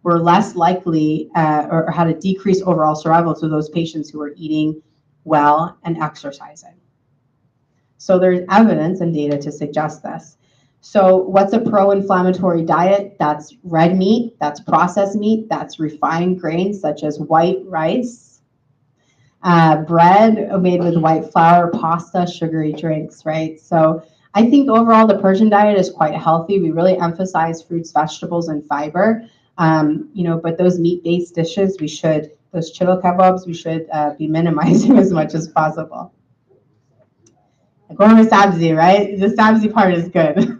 Speaker 3: were less likely or had a decreased overall survival to those patients who were eating well and exercising. So there's evidence and data to suggest this. So what's a pro-inflammatory diet? That's red meat, that's processed meat, that's refined grains such as white rice, bread made with white flour, pasta, sugary drinks, right? So I think overall the Persian diet is quite healthy. We really emphasize fruits, vegetables, and fiber. But those meat-based dishes, those chilo kebabs, we should be minimizing as much as possible. Going with sabzi, right? The sabzi part is good.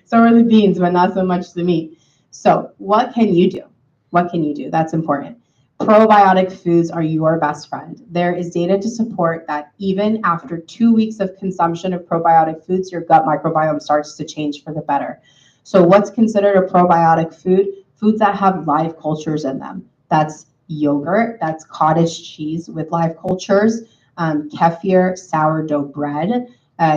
Speaker 3: So are the beans, but not so much the meat. So what can you do? What can you do? That's important. Probiotic foods are your best friend. There is data to support that even after 2 weeks of consumption of probiotic foods, your gut microbiome starts to change for the better. So what's considered a probiotic food? Foods that have live cultures in them. That's yogurt, that's cottage cheese with live cultures, kefir, sourdough bread,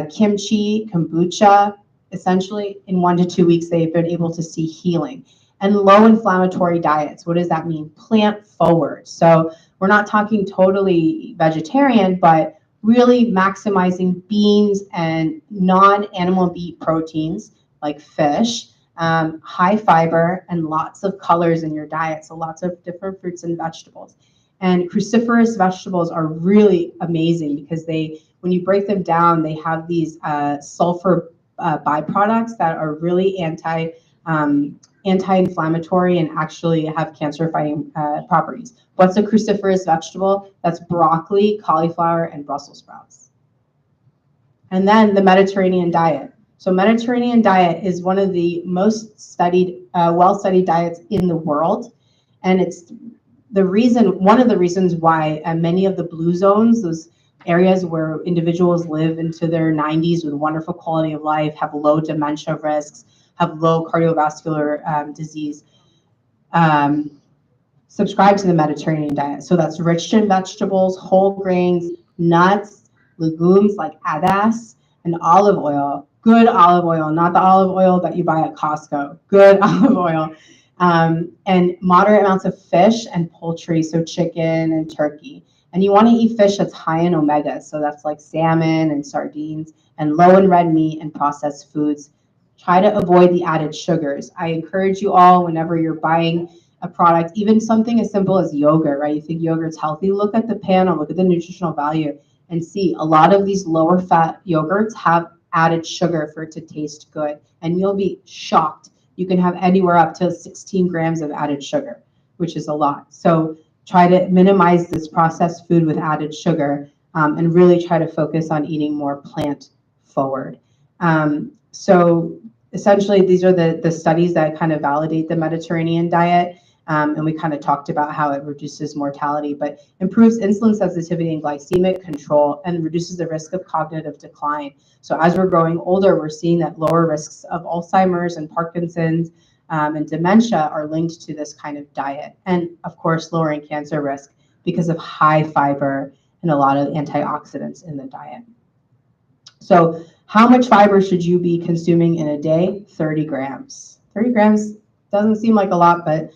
Speaker 3: kimchi, kombucha. Essentially, in 1 to 2 weeks, they've been able to see healing. And low inflammatory diets. What does that mean? Plant forward. So we're not talking totally vegetarian, but really maximizing beans and non-animal meat proteins like fish, high fiber, and lots of colors in your diet. So lots of different fruits and vegetables. And cruciferous vegetables are really amazing because when you break them down, they have these sulfur byproducts that are really anti-inflammatory and actually have cancer-fighting properties. What's a cruciferous vegetable? That's broccoli, cauliflower, and Brussels sprouts. And then the Mediterranean diet. So Mediterranean diet is one of the most studied, well-studied diets in the world. And it's one of the reasons why many of the blue zones, those areas where individuals live into their 90s with wonderful quality of life, have low dementia risks, have low cardiovascular disease, subscribe to the Mediterranean diet. So that's rich in vegetables, whole grains, nuts, legumes like hadas, and olive oil. Good olive oil, not the olive oil that you buy at Costco. Good olive oil. And moderate amounts of fish and poultry, so chicken and turkey. And you want to eat fish that's high in omega, so that's like salmon and sardines, and low in red meat and processed foods. Try to avoid the added sugars. I encourage you all, whenever you're buying a product, even something as simple as yogurt, right? You think yogurt's healthy, look at the panel, look at the nutritional value, and see a lot of these lower fat yogurts have added sugar for it to taste good. And you'll be shocked. You can have anywhere up to 16 grams of added sugar, which is a lot. So try to minimize this processed food with added sugar, and really try to focus on eating more plant forward. So essentially, these are the studies that kind of validate the Mediterranean diet. And we kind of talked about how it reduces mortality, but improves insulin sensitivity and glycemic control, and reduces the risk of cognitive decline. So as we're growing older, we're seeing that lower risks of Alzheimer's and Parkinson's and dementia are linked to this kind of diet. And of course, lowering cancer risk because of high fiber and a lot of antioxidants in the diet. So how much fiber should you be consuming in a day? 30 grams. 30 grams doesn't seem like a lot, but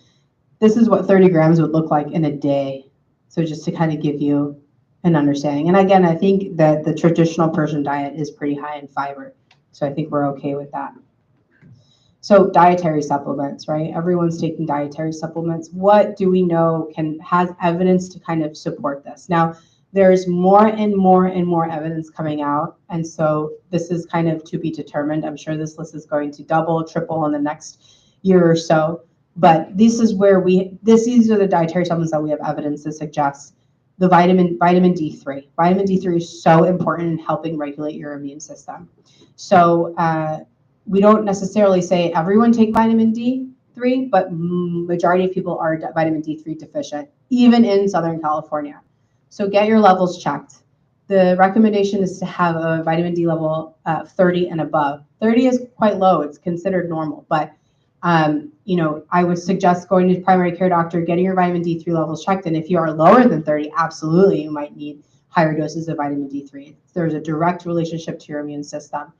Speaker 3: this is what 30 grams would look like in a day. So just to kind of give you an understanding. And again, I think that the traditional Persian diet is pretty high in fiber. So I think we're okay with that. So dietary supplements, right? Everyone's taking dietary supplements. What do we know has evidence to kind of support this? Now, there's more and more and more evidence coming out. And so this is kind of to be determined. I'm sure this list is going to double, triple in the next year or so. But this is where these are the dietary supplements that we have evidence to suggest. The vitamin D3. Vitamin D3 is so important in helping regulate your immune system. So we don't necessarily say everyone take vitamin D3, but majority of people are vitamin D3 deficient, even in Southern California. So get your levels checked. The recommendation is to have a vitamin D level 30 and above. 30 is quite low. It's considered normal, but I would suggest going to the primary care doctor, getting your vitamin D3 levels checked. And if you are lower than 30, absolutely, you might need higher doses of vitamin D3. There's a direct relationship to your immune system.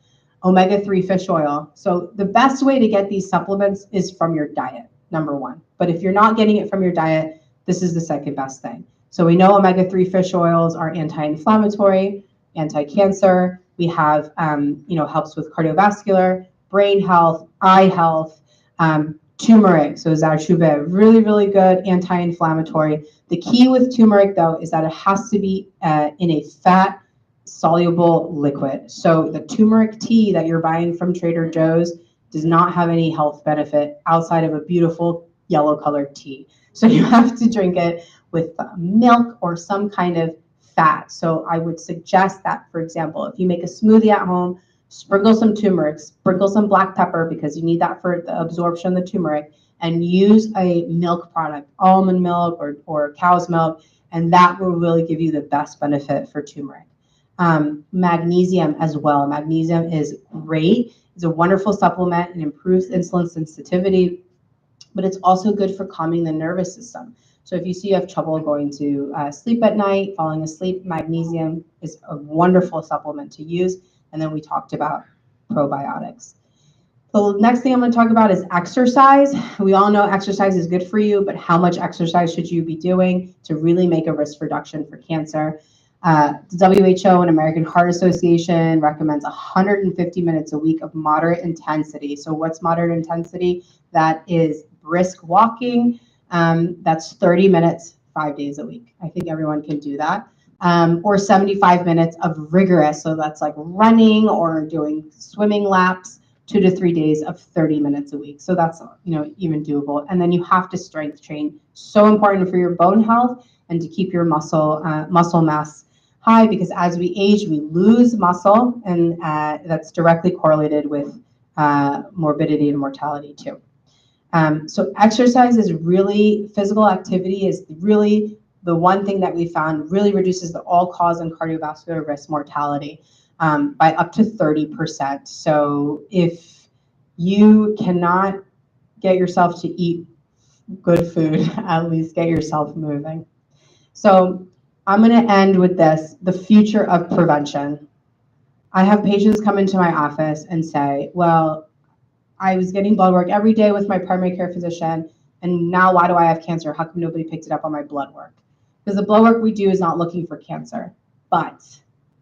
Speaker 3: Omega-3 fish oil. So the best way to get these supplements is from your diet, number one. But if you're not getting it from your diet, this is the second best thing. So we know omega-3 fish oils are anti-inflammatory, anti-cancer. We have, helps with cardiovascular, brain health, eye health. Turmeric, so zarchube, really, really good anti-inflammatory. The key with turmeric, though, is that it has to be in a fat-soluble liquid. So the turmeric tea that you're buying from Trader Joe's does not have any health benefit outside of a beautiful yellow-colored tea. So you have to drink it with milk or some kind of fat. So I would suggest that, for example, if you make a smoothie at home, sprinkle some turmeric, sprinkle some black pepper because you need that for the absorption of the turmeric, and use a milk product, almond milk or cow's milk, and that will really give you the best benefit for turmeric. Magnesium as well. Magnesium is great. It's a wonderful supplement and improves insulin sensitivity, but it's also good for calming the nervous system. So if you see you have trouble going to sleep at night, falling asleep, magnesium is a wonderful supplement to use. And then we talked about probiotics. The next thing I'm going to talk about is exercise. We all know exercise is good for you, but how much exercise should you be doing to really make a risk reduction for cancer? The WHO and American Heart Association recommends 150 minutes a week of moderate intensity. So what's moderate intensity? That is brisk walking. That's 30 minutes, 5 days a week. I think everyone can do that. Or 75 minutes of rigorous, so that's like running or doing swimming laps, 2 to 3 days of 30 minutes a week. So that's even doable. And then you have to strength train. So important for your bone health and to keep your muscle mass high, because as we age, we lose muscle, and that's directly correlated with morbidity and mortality too. So exercise is really, physical activity is really the one thing that we found really reduces the all-cause and cardiovascular risk mortality by up to 30%. So if you cannot get yourself to eat good food, at least get yourself moving. So I'm going to end with this, the future of prevention. I have patients come into my office and say, well, I was getting blood work every day with my primary care physician, and now why do I have cancer? How come nobody picked it up on my blood work? Because the blood work we do is not looking for cancer, but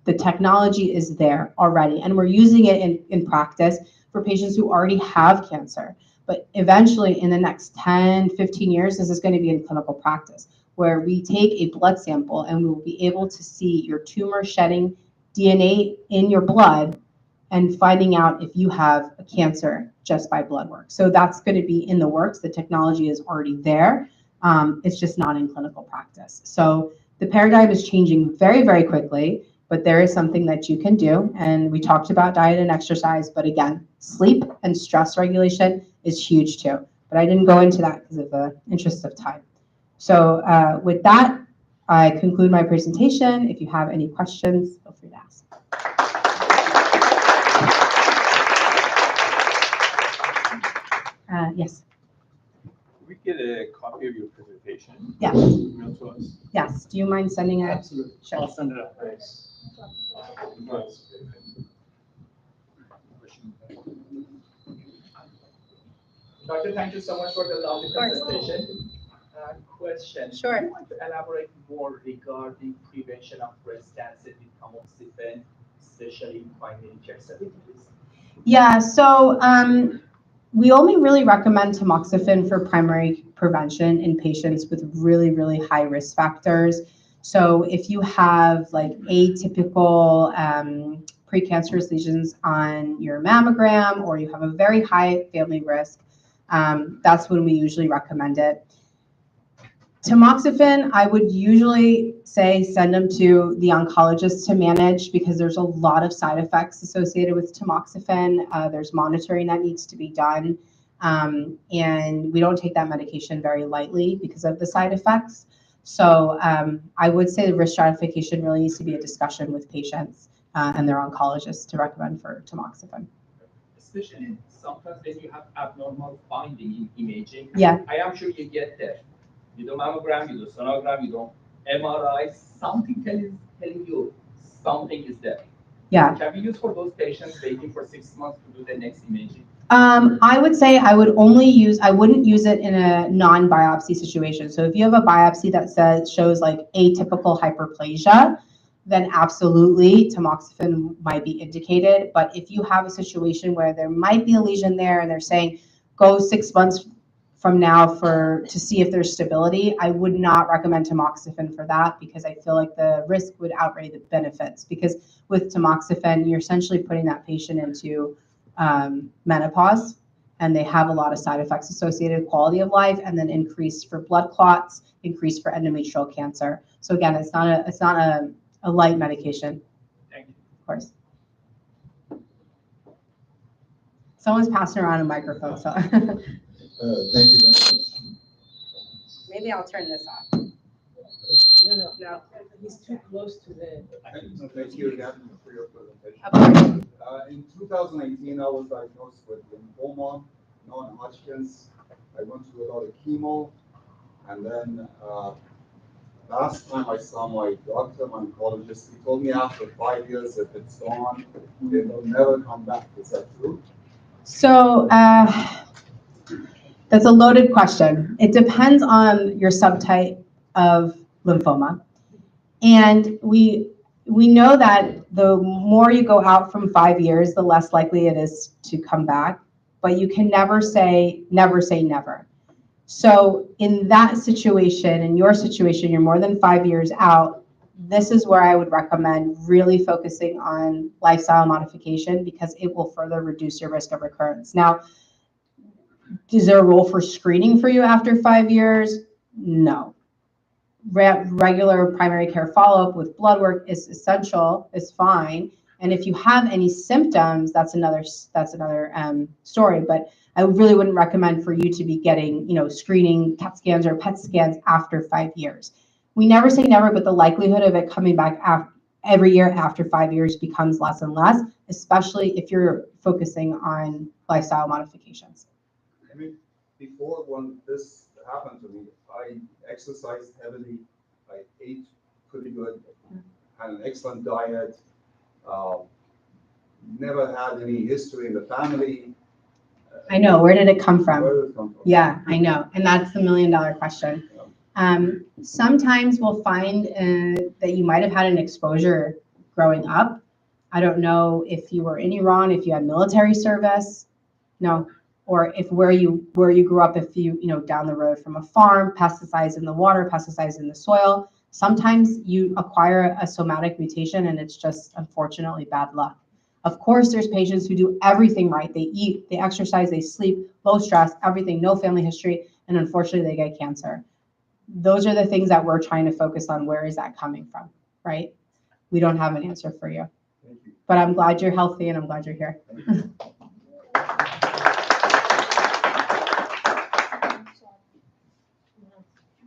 Speaker 3: the technology is there already, and we're using it in practice for patients who already have cancer. But eventually, in the next 10, 15 years, this is going to be in clinical practice, where we take a blood sample and we will be able to see your tumor shedding DNA in your blood and finding out if you have a cancer just by blood work. So that's going to be in the works. The technology is already there. It's just not in clinical practice. So the paradigm is changing very, very quickly, but there is something that you can do. And we talked about diet and exercise, but again, sleep and stress regulation is huge too. But I didn't go into that because of the interest of time. So with that, I conclude my presentation. If you have any questions, feel free to ask. Yes.
Speaker 4: Can we get a copy of your presentation?
Speaker 3: Yes.
Speaker 4: Email to us?
Speaker 3: Yes. Do you mind sending it?
Speaker 4: Absolutely.
Speaker 3: Sure.
Speaker 4: I'll send it up.
Speaker 5: Doctor, thank you so much for the lovely
Speaker 3: Of course.
Speaker 5: presentation. Question.
Speaker 3: Sure.
Speaker 5: Do you want to elaborate more regarding prevention of breast cancer with tamoxifen, especially in primary care setting, please?
Speaker 3: Yeah, so we only really recommend tamoxifen for primary prevention in patients with really, really high risk factors. So if you have like atypical precancerous lesions on your mammogram, or you have a very high family risk, that's when we usually recommend it. Tamoxifen, I would usually say send them to the oncologist to manage, because there's a lot of side effects associated with tamoxifen. There's monitoring that needs to be done. And we don't take that medication very lightly because of the side effects. So I would say the risk stratification really needs to be a discussion with patients and their oncologists to recommend for tamoxifen.
Speaker 5: Especially sometimes when you have abnormal finding in imaging.
Speaker 3: Yeah.
Speaker 5: I am sure you get there. You do mammogram, you do sonogram, you do MRI, something telling you something is there.
Speaker 3: Yeah.
Speaker 5: Can be used for those patients waiting for 6 months to do the next imaging?
Speaker 3: I would say I wouldn't use it in a non-biopsy situation. So if you have a biopsy that shows like atypical hyperplasia, then absolutely tamoxifen might be indicated. But if you have a situation where there might be a lesion there and they're saying go 6 months from now to see if there's stability, I would not recommend tamoxifen for that, because I feel like the risk would outweigh the benefits. Because with tamoxifen, you're essentially putting that patient into menopause, and they have a lot of side effects associated with quality of life, and then increase for blood clots, increase for endometrial cancer. So again, it's not a light medication.
Speaker 5: Thank you.
Speaker 3: Of course. Someone's passing around a microphone, so.
Speaker 6: Thank you very much.
Speaker 3: Maybe I'll turn this off. No.
Speaker 1: He's too close to the.
Speaker 6: Thank you again for your presentation.
Speaker 3: Of course.
Speaker 6: In 2018, I was diagnosed with lymphoma, non-Hodgkin's. I went through a lot of chemo, and then last time I saw my doctor, my oncologist, he told me after 5 years, if it's gone, it will never come back. Is that true?
Speaker 3: So that's a loaded question. It depends on your subtype of lymphoma. And we know that the more you go out from 5 years, the less likely it is to come back. But you can never say never. So in that situation, in your situation, you're more than 5 years out, this is where I would recommend really focusing on lifestyle modification, because it will further reduce your risk of recurrence. Now, is there a role for screening for you after 5 years? No. Regular primary care follow-up with blood work is essential, is fine, And if you have any symptoms, that's another story. But I really wouldn't recommend for you to be getting, screening CAT scans or PET scans after 5 years. We never say never, but the likelihood of it coming back every year after 5 years becomes less and less, especially if you're focusing on lifestyle modifications.
Speaker 6: I mean, before when this happened to me, I exercised heavily, I ate pretty good, had an excellent diet, never had any history in the family.
Speaker 3: I know. Where did it come from?
Speaker 6: Where did it come from?
Speaker 3: Yeah, I know. And that's the $1 million question. Sometimes we'll find that you might have had an exposure growing up. I don't know if you were in Iran, if you had military service, no, or if where you grew up, if you down the road from a farm, pesticides in the water, pesticides in the soil. Sometimes you acquire a somatic mutation and it's just unfortunately bad luck. Of course, there's patients who do everything right. They eat, they exercise, they sleep, low stress, everything, no family history, and unfortunately they get cancer. Those are the things that we're trying to focus on. Where is that coming from, right? We don't have an answer for you.
Speaker 6: Thank you.
Speaker 3: But I'm glad you're healthy and I'm glad you're here.
Speaker 7: I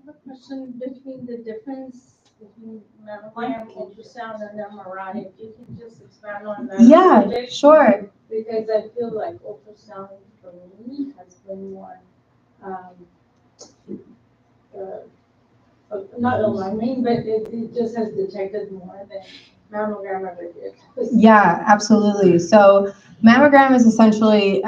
Speaker 7: have a question between the difference between mammogram, ultrasound, and MRI. If you can just expand on that.
Speaker 3: Yeah, sure.
Speaker 7: Because I feel like ultrasound for me has been more, not alarming, but it just has detected more than mammogram ever did.
Speaker 3: Yeah, absolutely. So mammogram is essentially,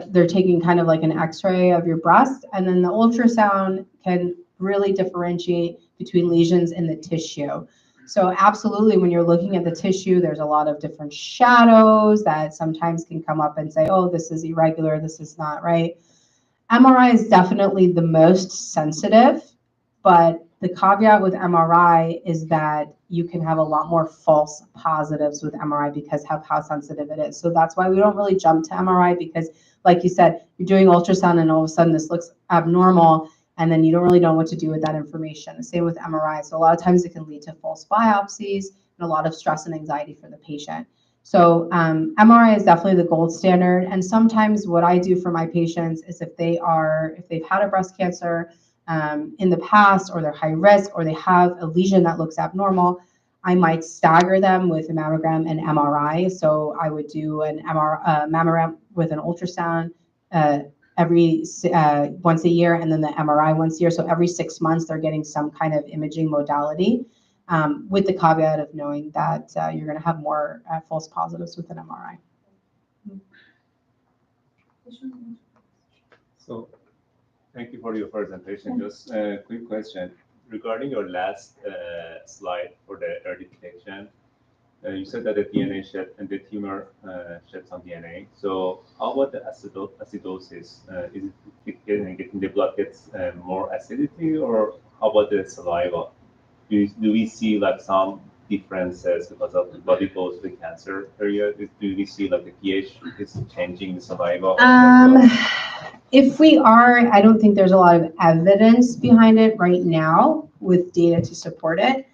Speaker 3: they're taking kind of like an x-ray of your breast, and then the ultrasound can really differentiate between lesions in the tissue. So absolutely, when you're looking at the tissue, there's a lot of different shadows that sometimes can come up and say, oh, this is irregular, this is not right. MRI is definitely the most sensitive, but the caveat with MRI is that you can have a lot more false positives with MRI because of how sensitive it is. So that's why we don't really jump to MRI, because like you said, you're doing ultrasound and all of a sudden this looks abnormal and then you don't really know what to do with that information. The same with MRI. So a lot of times it can lead to false biopsies and a lot of stress and anxiety for the patient. So MRI is definitely the gold standard. And sometimes what I do for my patients is if they've had a breast cancer in the past, or they're high risk, or they have a lesion that looks abnormal, I might stagger them with a mammogram and MRI. So I would do an mammogram with an ultrasound once a year, and then the MRI once a year. So every 6 months, they're getting some kind of imaging modality, with the caveat of knowing that you're going to have more false positives with an MRI.
Speaker 4: So, thank you for your presentation. Just a quick question. Regarding your last slide for the early detection, you said that the DNA shed and the tumor shed some DNA. So how about the acidosis? Is it getting the blood gets more acidity, or how about the saliva? Do we see like some differences because of the body goes to the cancer area? Do we see like the pH is changing the saliva?
Speaker 3: If we are, I don't think there's a lot of evidence behind it right now with data to support it.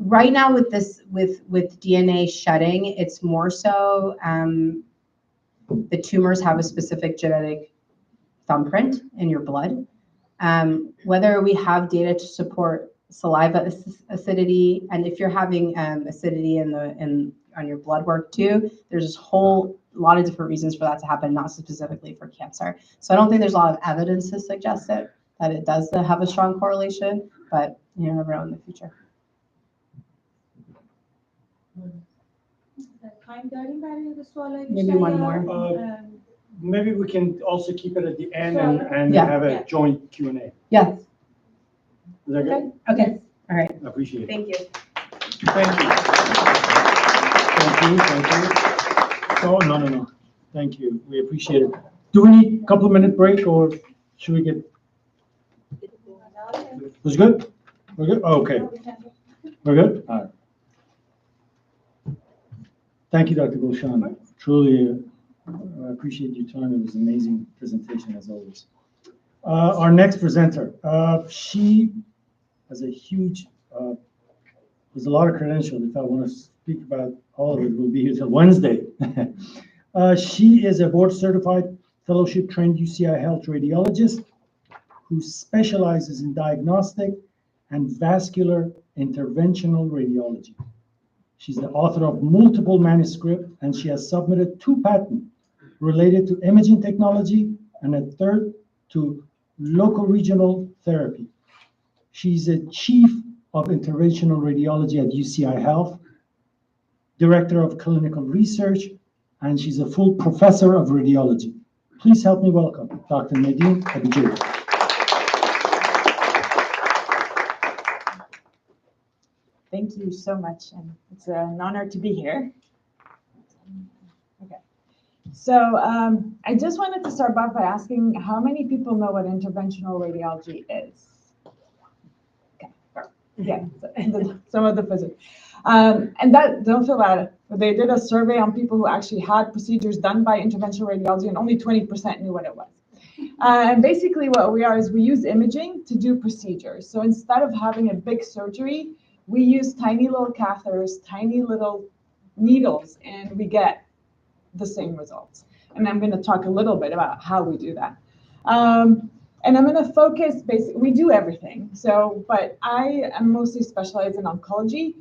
Speaker 3: Right now with this, with DNA shedding, it's more so the tumors have a specific genetic thumbprint in your blood. Whether we have data to support saliva acidity, and if you're having acidity on your blood work too, there's a lot of different reasons for that to happen, not specifically for cancer. So I don't think there's a lot of evidence to suggest that it does have a strong correlation, but you never know in the future. Maybe one more.
Speaker 8: Maybe we can also keep it at the end and
Speaker 3: Yeah.
Speaker 8: have a joint Q&A.
Speaker 3: Yeah.
Speaker 8: Is that good?
Speaker 3: Okay. All right.
Speaker 8: I appreciate it.
Speaker 3: Thank you.
Speaker 8: Thank you. Thank you. Oh, no. Thank you. We appreciate it. Do we need a couple of minute break, or should we get? Was good? We're good? Oh, okay. We're good? All right. Thank you, Dr. Gulshan. Truly, I appreciate your time. It was an amazing presentation, as always. Our next presenter, she has a huge, there's a lot of credentials. If I want to speak speak about all of it. We'll be here till Wednesday. She is a board-certified, fellowship-trained UCI Health radiologist who specializes in diagnostic and vascular interventional radiology. She's the author of multiple manuscripts, and she has submitted 2 patents related to imaging technology and a third to local regional therapy. She's a chief of interventional radiology at UCI Health, director of clinical research, and she's a full professor of radiology. Please help me welcome Dr. Nadine Abidjiri.
Speaker 1: Thank you so much, and it's an honor to be here. Okay, so I just wanted to start off by asking how many people know what interventional radiology is? Okay, yeah, some of the physics. And that, don't feel bad. They did a survey on people who actually had procedures done by interventional radiology, and only 20% knew what it was. And basically what we are is we use imaging to do procedures. So instead of having a big surgery, we use tiny little catheters, tiny little needles, and we get the same results. And I'm going to talk a little bit about how we do that. And I'm going to focus, basically, we do everything. So, but I am mostly specialized in oncology.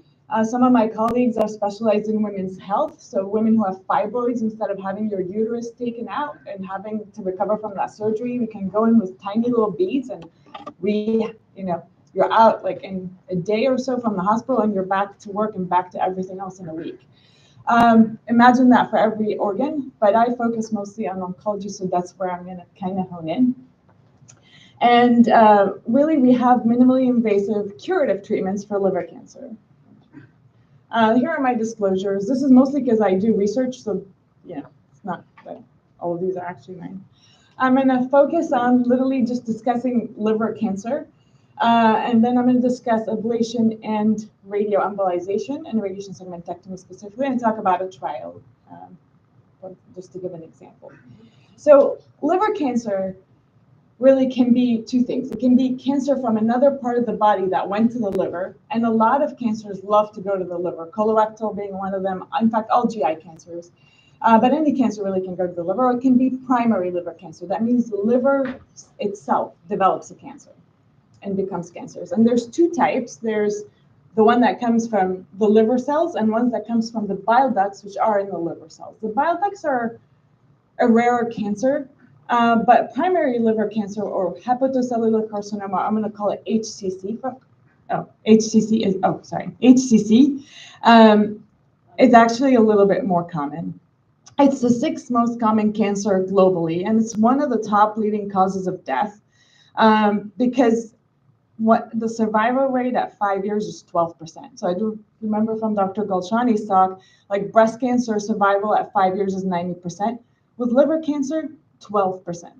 Speaker 1: Some of my colleagues are specialized in women's health. So women who have fibroids, instead of having your uterus taken out and having to recover from that surgery, we can go in with tiny little beads, and we, you're out like in a day or so from the hospital, and you're back to work and back to everything else in a week. Imagine that for every organ, but I focus mostly on oncology, so that's where I'm going to kind of hone in. And really, we have minimally invasive curative treatments for liver cancer. Here are my disclosures. This is mostly because I do research, so it's not that all of these are actually mine. I'm going to focus on literally just discussing liver cancer, and then I'm going to discuss ablation and radioembolization and radiation segmentectomy specifically, and talk about a trial, just to give an example. So liver cancer really can be 2 things. It can be cancer from another part of the body that went to the liver, and a lot of cancers love to go to the liver, colorectal being one of them, in fact, all GI cancers. But any cancer really can go to the liver, or it can be primary liver cancer. That means the liver itself develops a cancer and becomes cancerous. And there's 2 types. There's the one that comes from the liver cells and one that comes from the bile ducts, which are in the liver cells. The bile ducts are a rarer cancer. But primary liver cancer, or hepatocellular carcinoma, I'm going to call it HCC. HCC is actually a little bit more common. It's the 6th most common cancer globally, and it's one of the top leading causes of death because the survival rate at 5 years is 12%. So I do remember from Dr. Golshani's talk, like breast cancer survival at 5 years is 90%. With liver cancer, 12%.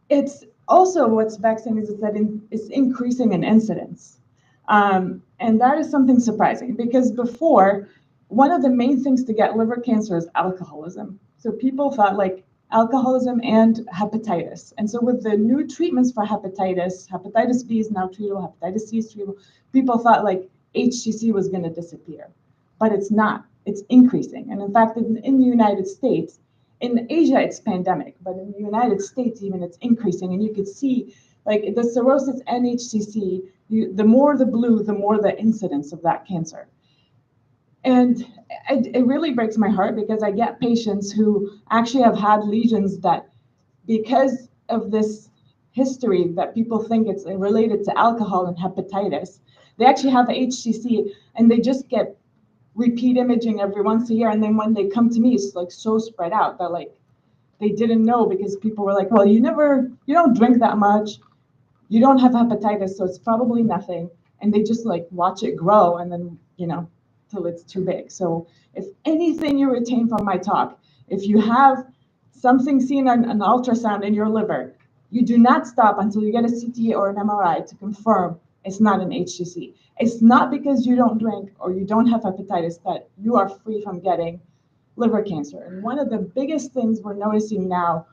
Speaker 1: It's also, what's vexing is that it's increasing in incidence. And that is something surprising, because before, one of the main things to get liver cancer is alcoholism. So people thought like alcoholism and hepatitis. And so with the new treatments for hepatitis B is now treatable, hepatitis C is treatable, people thought like HCC was going to disappear, but it's not. It's increasing. And in fact, in the United States, in Asia, it's pandemic, but in the United States, even it's increasing. And you could see like the cirrhosis and HCC, the more the blue, the more the incidence of that cancer. And it really breaks my heart, because I get patients who actually have had lesions that, because of this history that people think it's related to alcohol and hepatitis, they actually have HCC, and they just get repeat imaging every once a year. And then when they come to me, it's like so spread out that like they didn't know, because people were like, well, you don't drink that much, you don't have hepatitis, so it's probably nothing. And they just like watch it grow, and then, till it's too big. So if anything you retain from my talk, if you have something seen on an ultrasound in your liver, you do not stop until you get a CT or an MRI to confirm it's not an HCC. It's not because you don't drink or you don't have hepatitis that you are free from getting liver cancer. And one of the biggest things we're noticing now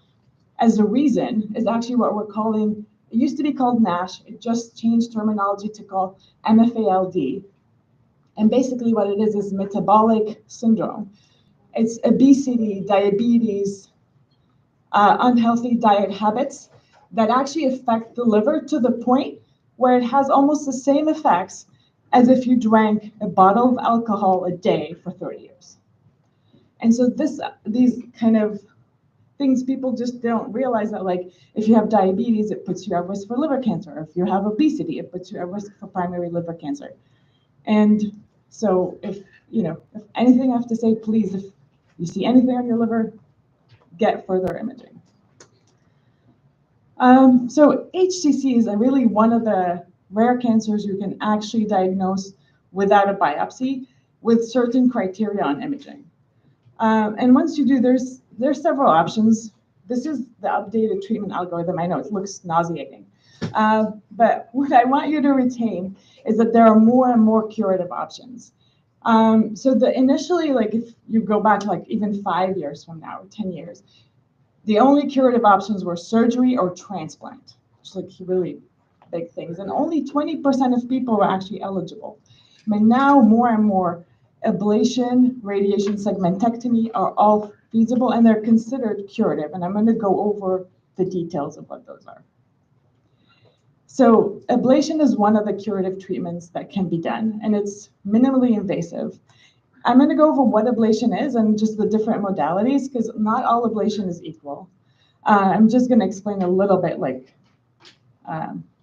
Speaker 1: as a reason is actually what we're calling, it used to be called NASH, it just changed terminology to call MFALD. And basically what it is metabolic syndrome. It's obesity, diabetes, unhealthy diet habits that actually affect the liver to the point where it has almost the same effects as if you drank a bottle of alcohol a day for 30 years. And so these kind of things, people just don't realize that, like, if you have diabetes, it puts you at risk for liver cancer. If you have obesity, it puts you at risk for primary liver cancer. And so if anything I have to say, please, if you see anything on your liver, get further imaging. So HCC is really one of the rare cancers you can actually diagnose without a biopsy with certain criteria on imaging. And once you do, there's several options. This is the updated treatment algorithm. I know it looks nauseating. But what I want you to retain is that there are more and more curative options. So initially, like if you go back like even 5 years from now, or 10 years, the only curative options were surgery or transplant, which is like really big things. And only 20% of people were actually eligible. But now more and more, ablation, radiation, segmentectomy are all feasible and they're considered curative. And I'm going to go over the details of what those are. So ablation is one of the curative treatments that can be done, and it's minimally invasive. I'm going to go over what ablation is and just the different modalities, because not all ablation is equal. I'm just going to explain a little bit like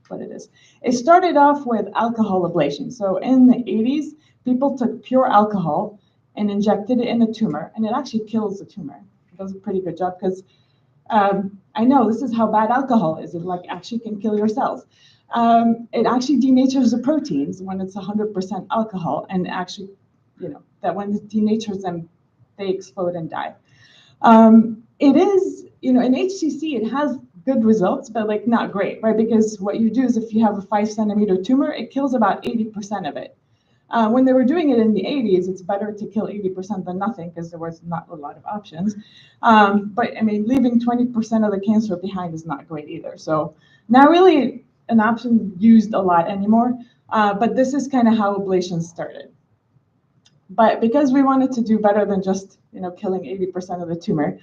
Speaker 1: what it is. It started off with alcohol ablation. So in the 80s, people took pure alcohol and injected it in a tumor, and it actually kills the tumor. It does a pretty good job, because I know this is how bad alcohol is. It like actually can kill your cells. It actually denatures the proteins when it's 100% alcohol, and actually, that when it denatures them, they explode and die. It is, in HCC, it has good results, but like not great, right? Because what you do is if you have a 5-centimeter tumor, it kills about 80% of it. When they were doing it in the 80s, it's better to kill 80% than nothing, because there was not a lot of options. But I mean, leaving 20% of the cancer behind is not great either. So not really an option used a lot anymore, but this is kind of how ablation started. But because we wanted to do better than just killing 80% of the tumor,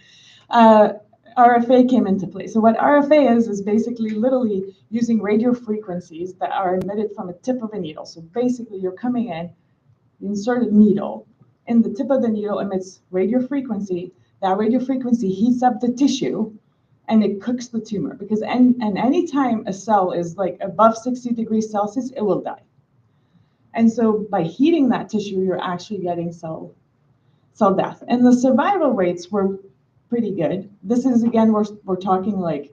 Speaker 1: RFA came into play. So what RFA is basically literally using radio frequencies that are emitted from a tip of a needle. So basically you're coming in, you insert a needle, and the tip of the needle emits radio frequency. That radio frequency heats up the tissue and it cooks the tumor, because any time a cell is like above 60 degrees Celsius, it will die. And so by heating that tissue, you're actually getting cell death. And the survival rates were pretty good. This is, again, we're talking like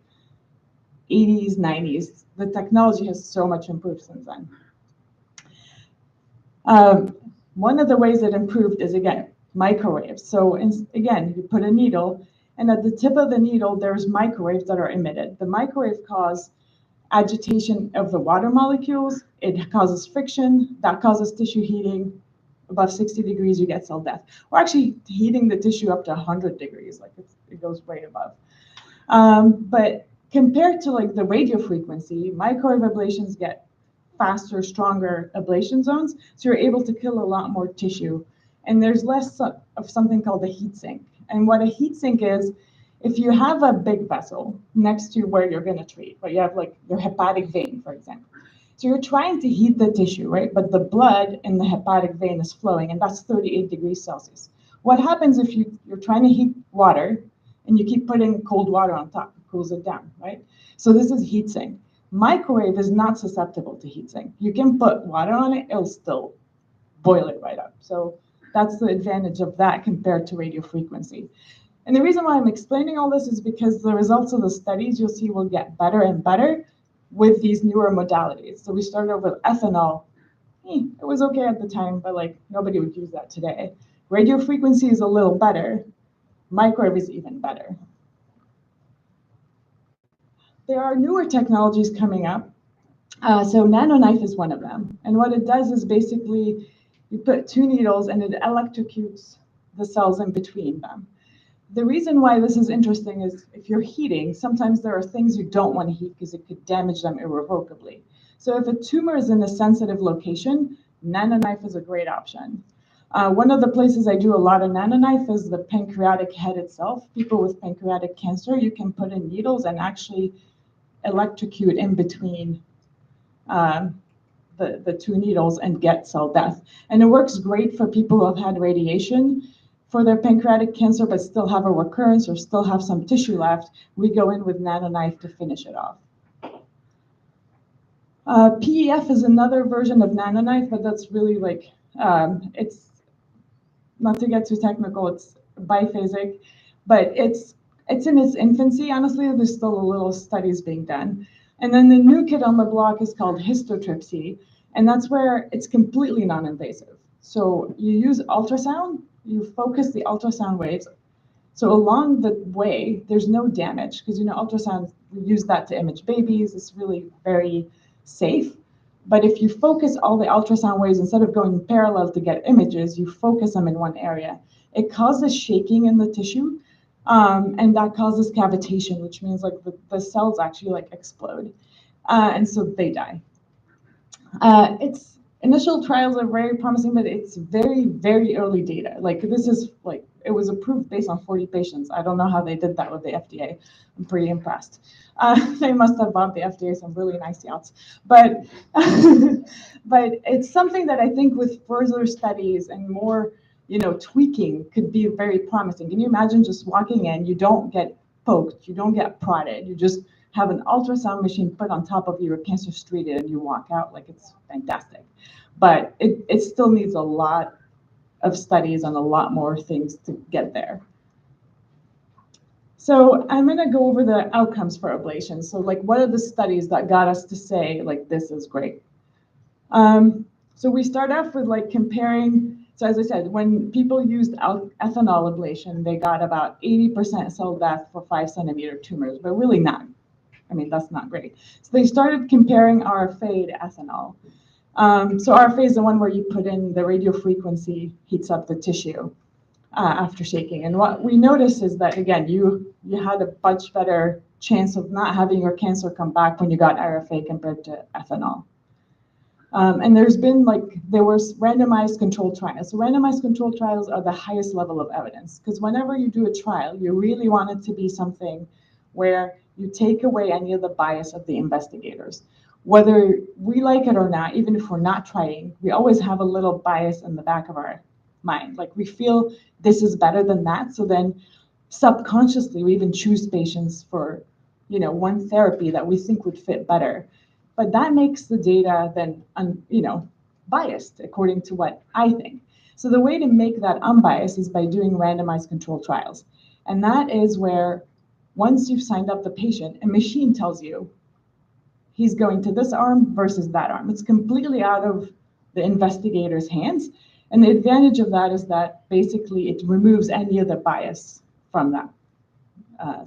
Speaker 1: 80s, 90s. The technology has so much improved since then. One of the ways it improved is, again, microwaves. So again, you put a needle, and at the tip of the needle, there's microwaves that are emitted. The microwave cause agitation of the water molecules. It causes friction. That causes tissue heating. Above 60 degrees, you get cell death. We're actually heating the tissue up to 100 degrees, like it goes way above. But compared to like the radio frequency, microwave ablations get faster, stronger ablation zones, so you're able to kill a lot more tissue. And there's less of something called a heat sink. And what a heat sink is, if you have a big vessel next to where you're going to treat, but you have like your hepatic vein, for example. So you're trying to heat the tissue, right? But the blood in the hepatic vein is flowing, and that's 38 degrees Celsius. What happens if you're trying to heat water and you keep putting cold water on top? It cools it down, right? So this is heat sink. Microwave is not susceptible to heat sink. You can put water on it, it'll still boil it right up. So that's the advantage of that compared to radio frequency. And the reason why I'm explaining all this is because the results of the studies you'll see will get better and better with these newer modalities. So we started over with ethanol. It was okay at the time, but like nobody would use that today. Radio frequency is a little better. Microwave is even better. There are newer technologies coming up. So NanoKnife is one of them. And what it does is basically you put 2 needles and it electrocutes the cells in between them. The reason why this is interesting is if you're heating, sometimes there are things you don't want to heat because it could damage them irrevocably. So if a tumor is in a sensitive location, NanoKnife is a great option. One of the places I do a lot of NanoKnife is the pancreatic head itself. People with pancreatic cancer, you can put in needles and actually electrocute in between the two needles and get cell death. And it works great for people who have had radiation for their pancreatic cancer, but still have a recurrence or still have some tissue left. We go in with NanoKnife to finish it off. PEF is another version of NanoKnife, but that's really like, it's, not to get too technical, it's biphasic, but it's in its infancy. Honestly, there's still a little studies being done. And then the new kid on the block is called histotripsy, and that's where it's completely non-invasive. So you use ultrasound, you focus the ultrasound waves. So along the way, there's no damage, because ultrasound, we use that to image babies. It's really very safe. But if you focus all the ultrasound waves, instead of going parallel to get images, you focus them in one area. It causes shaking in the tissue, and that causes cavitation, which means like the cells actually like explode, and so they die. Its initial trials are very promising, but it's very, very early data. Like this is like, it was approved based on 40 patients. I don't know how they did that with the FDA. I'm pretty impressed. They must have bought the FDA some really nice yachts. But, but it's something that I think with further studies and more, tweaking could be very promising. Can you imagine just walking in, you don't get poked, you don't get prodded, you just have an ultrasound machine put on top of you, you're cancer treated, and you walk out. Like, it's fantastic. But it still needs a lot of studies and a lot more things to get there. So I'm going to go over the outcomes for ablation. So like, what are the studies that got us to say, like, this is great? So we start off with like comparing. So as I said, when people used ethanol ablation, they got about 80% cell death for 5-centimeter tumors, but really not. I mean, that's not great. So they started comparing RFA to ethanol. So RFA is the one where you put in the radio frequency, heats up the tissue after shaking. And what we noticed is that, again, you had a much better chance of not having your cancer come back when you got RFA compared to ethanol. And there was randomized controlled trials. So randomized controlled trials are the highest level of evidence, because whenever you do a trial, you really want it to be something where you take away any of the bias of the investigators. Whether we like it or not, even if we're not trying, we always have a little bias in the back of our mind. Like, we feel this is better than that. So then subconsciously, we even choose patients for, one therapy that we think would fit better. But that makes the data then, biased according to what I think. So the way to make that unbiased is by doing randomized controlled trials. And that is where, once you've signed up the patient, a machine tells you he's going to this arm versus that arm. It's completely out of the investigator's hands. And the advantage of that is that basically it removes any of the bias from that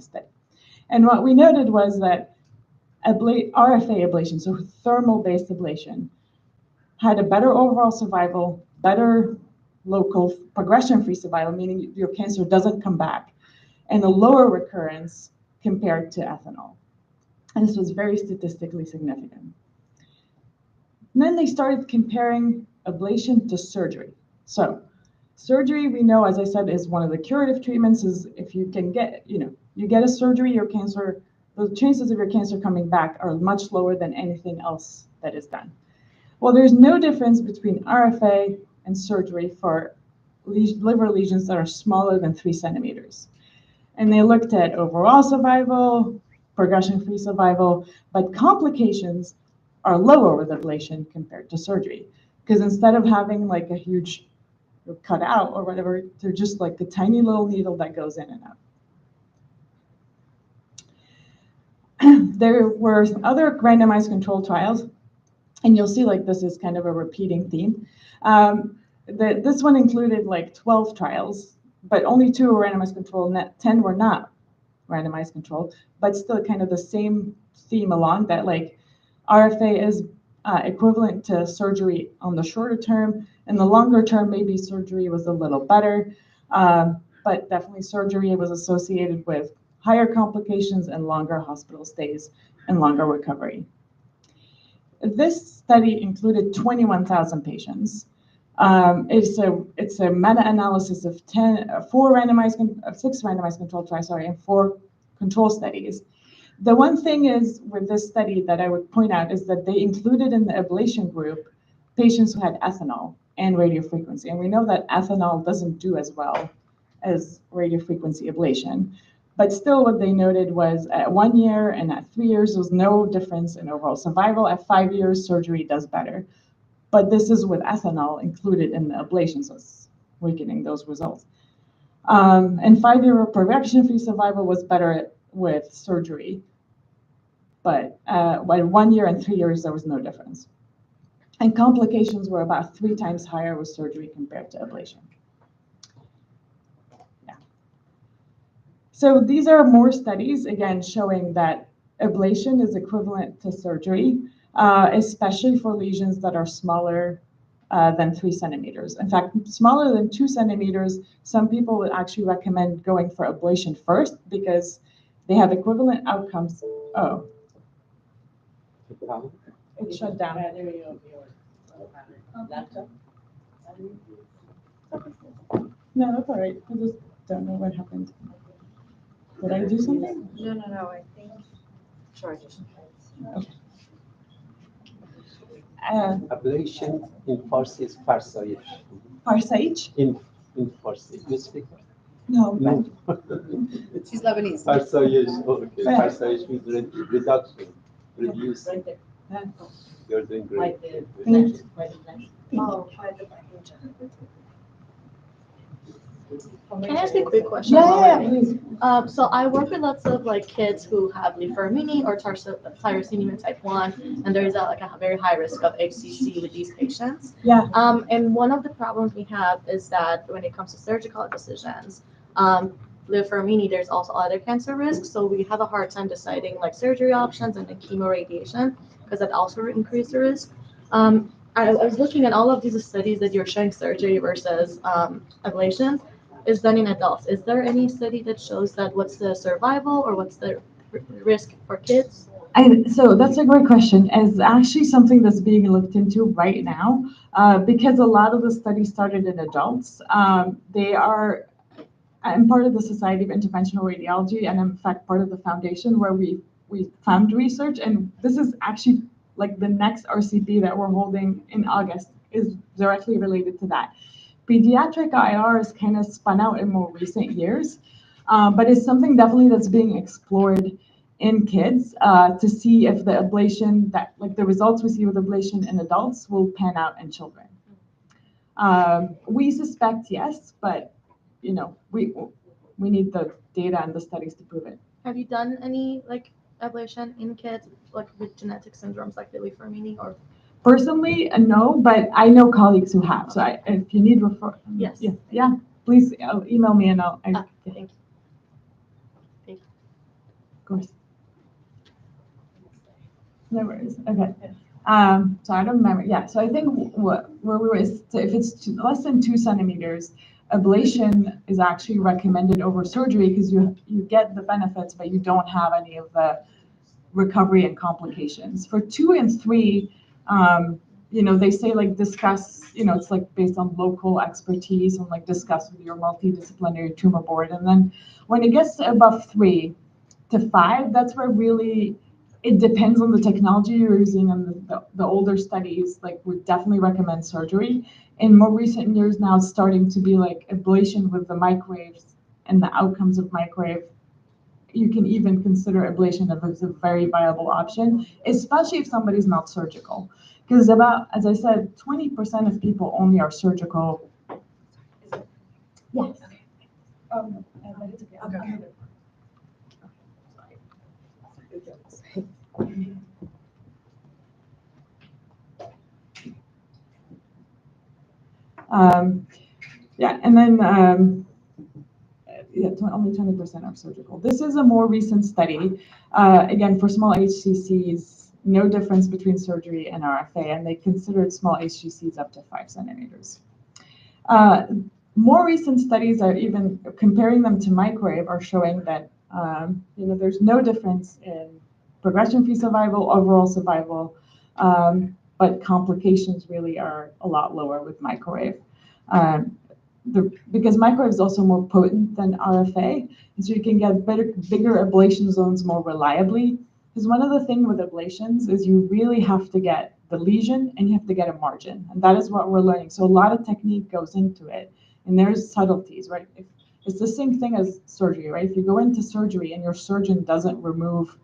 Speaker 1: study. And what we noted was that RFA ablation, so thermal-based ablation, had a better overall survival, better local progression-free survival, meaning your cancer doesn't come back, and a lower recurrence compared to ethanol. And this was very statistically significant. And then they started comparing ablation to surgery. So surgery, we know, as I said, is one of the curative treatments. Is if you can get, you get a surgery, your cancer, the chances of your cancer coming back are much lower than anything else that is done. Well, there's no difference between RFA and surgery for liver lesions that are smaller than 3 centimeters. And they looked at overall survival, progression-free survival, but complications are lower with ablation compared to surgery. Because instead of having like a huge cut out or whatever, they're just like a tiny little needle that goes in and out. There were other randomized controlled trials, and you'll see like this is kind of a repeating theme. This one included like 12 trials, but only 2 were randomized controlled, 10 were not randomized controlled, but still kind of the same theme along that, like, RFA is equivalent to surgery on the shorter term. In the longer term, maybe surgery was a little better, but definitely surgery was associated with higher complications and longer hospital stays and longer recovery. this study included 21,000 patients. It's a meta-analysis of 6 randomized controlled trials, and 4 control studies. The one thing is with this study that I would point out is that they included in the ablation group patients who had ethanol and radiofrequency. And we know that ethanol doesn't do as well as radiofrequency ablation. But still what they noted was at 1 year and at 3 years, there was no difference in overall survival. At 5 years, surgery does better. But this is with ethanol included in the ablation, so it's weakening those results. And 5-year progression-free survival was better with surgery. But by 1 year and 3 years, there was no difference. And complications were about 3 times higher with surgery compared to ablation. Yeah. So these are more studies, again, showing that ablation is equivalent to surgery, especially for lesions that are smaller than 3 centimeters. In fact, smaller than 2 centimeters, some people would actually recommend going for ablation first because they have equivalent outcomes. Oh. It shut down. No, that's all right. I just don't know what happened. Did I do something?
Speaker 9: No, I think charges.
Speaker 1: Okay.
Speaker 10: Ablation in Farsi is farsayish.
Speaker 1: Farsayish?
Speaker 10: In Farsi. You speak?
Speaker 1: No.
Speaker 10: No.
Speaker 9: She's Lebanese.
Speaker 10: Farsayish. Okay.
Speaker 1: Yeah.
Speaker 10: Farsayish means reduction, reduce.
Speaker 9: Right there.
Speaker 10: You're doing great.
Speaker 1: Thank you.
Speaker 9: Oh, by the
Speaker 11: Can I ask a quick question?
Speaker 1: Yeah, please.
Speaker 11: So I work with lots of like kids who have Li-Fermini or tyrosinemia type 1, and there is a very high risk of HCC with these patients.
Speaker 1: Yeah.
Speaker 11: And one of the problems we have is that when it comes to surgical decisions, Li-Fermini, there's also other cancer risks, so we have a hard time deciding like surgery options and then chemoradiation because that also increases the risk. I was looking at all of these studies that you're showing surgery versus ablation is done in adults. Is there any study that shows that what's the survival or what's the risk for kids?
Speaker 1: So that's a great question. It's actually something that's being looked into right now because a lot of the studies started in adults. I'm part of the Society of Interventional Radiology, and I'm in fact part of the foundation where we fund research. And this is actually like the next RCP that we're holding in August is directly related to that. Pediatric IR is kind of spun out in more recent years, but it's something definitely that's being explored in kids to see if the ablation, that like the results we see with ablation in adults will pan out in children. We suspect yes, but you know, we need the data and the studies to prove it.
Speaker 11: Have you done any like ablation in kids like with genetic syndromes like Li-Fermini or?
Speaker 1: Personally, no, but I know colleagues who have. So if you need
Speaker 11: Yes.
Speaker 1: Yeah, please email me and I'll.
Speaker 11: Thank you. Thank you.
Speaker 1: Of course. No worries. Okay. So I don't remember. Yeah. So I think where we were is if it's less than 2 centimeters, ablation is actually recommended over surgery because you get the benefits, but you don't have any of the recovery and complications. For 2 and 3. You know, they say like discuss, you know, it's like based on local expertise and like discuss with your multidisciplinary tumor board. And then when it gets to above 3 to 5, that's where really it depends on the technology you're using and the older studies, like would definitely recommend surgery. In more recent years now, it's starting to be like ablation with the microwaves and the outcomes of microwave. You can even consider ablation as a very viable option, especially if somebody's not surgical. Because about, as I said, 20% of people only are surgical. Yes.
Speaker 9: Okay. But it's okay. Okay.
Speaker 1: Yeah, and then only 20% are surgical. This is a more recent study. Again, for small HCCs, no difference between surgery and RFA, and they considered small HCCs up to 5 centimeters. More recent studies are even comparing them to microwave are showing that you know, there's no difference in progression-free survival, overall survival, But complications really are a lot lower with microwave. Because microwave is also more potent than RFA, and so you can get bigger ablation zones more reliably. Because one of the things with ablations is you really have to get the lesion and you have to get a margin, and that is what we're learning. So a lot of technique goes into it, and there's subtleties, right? It's the same thing as surgery, right? If you go into surgery and your surgeon doesn't remove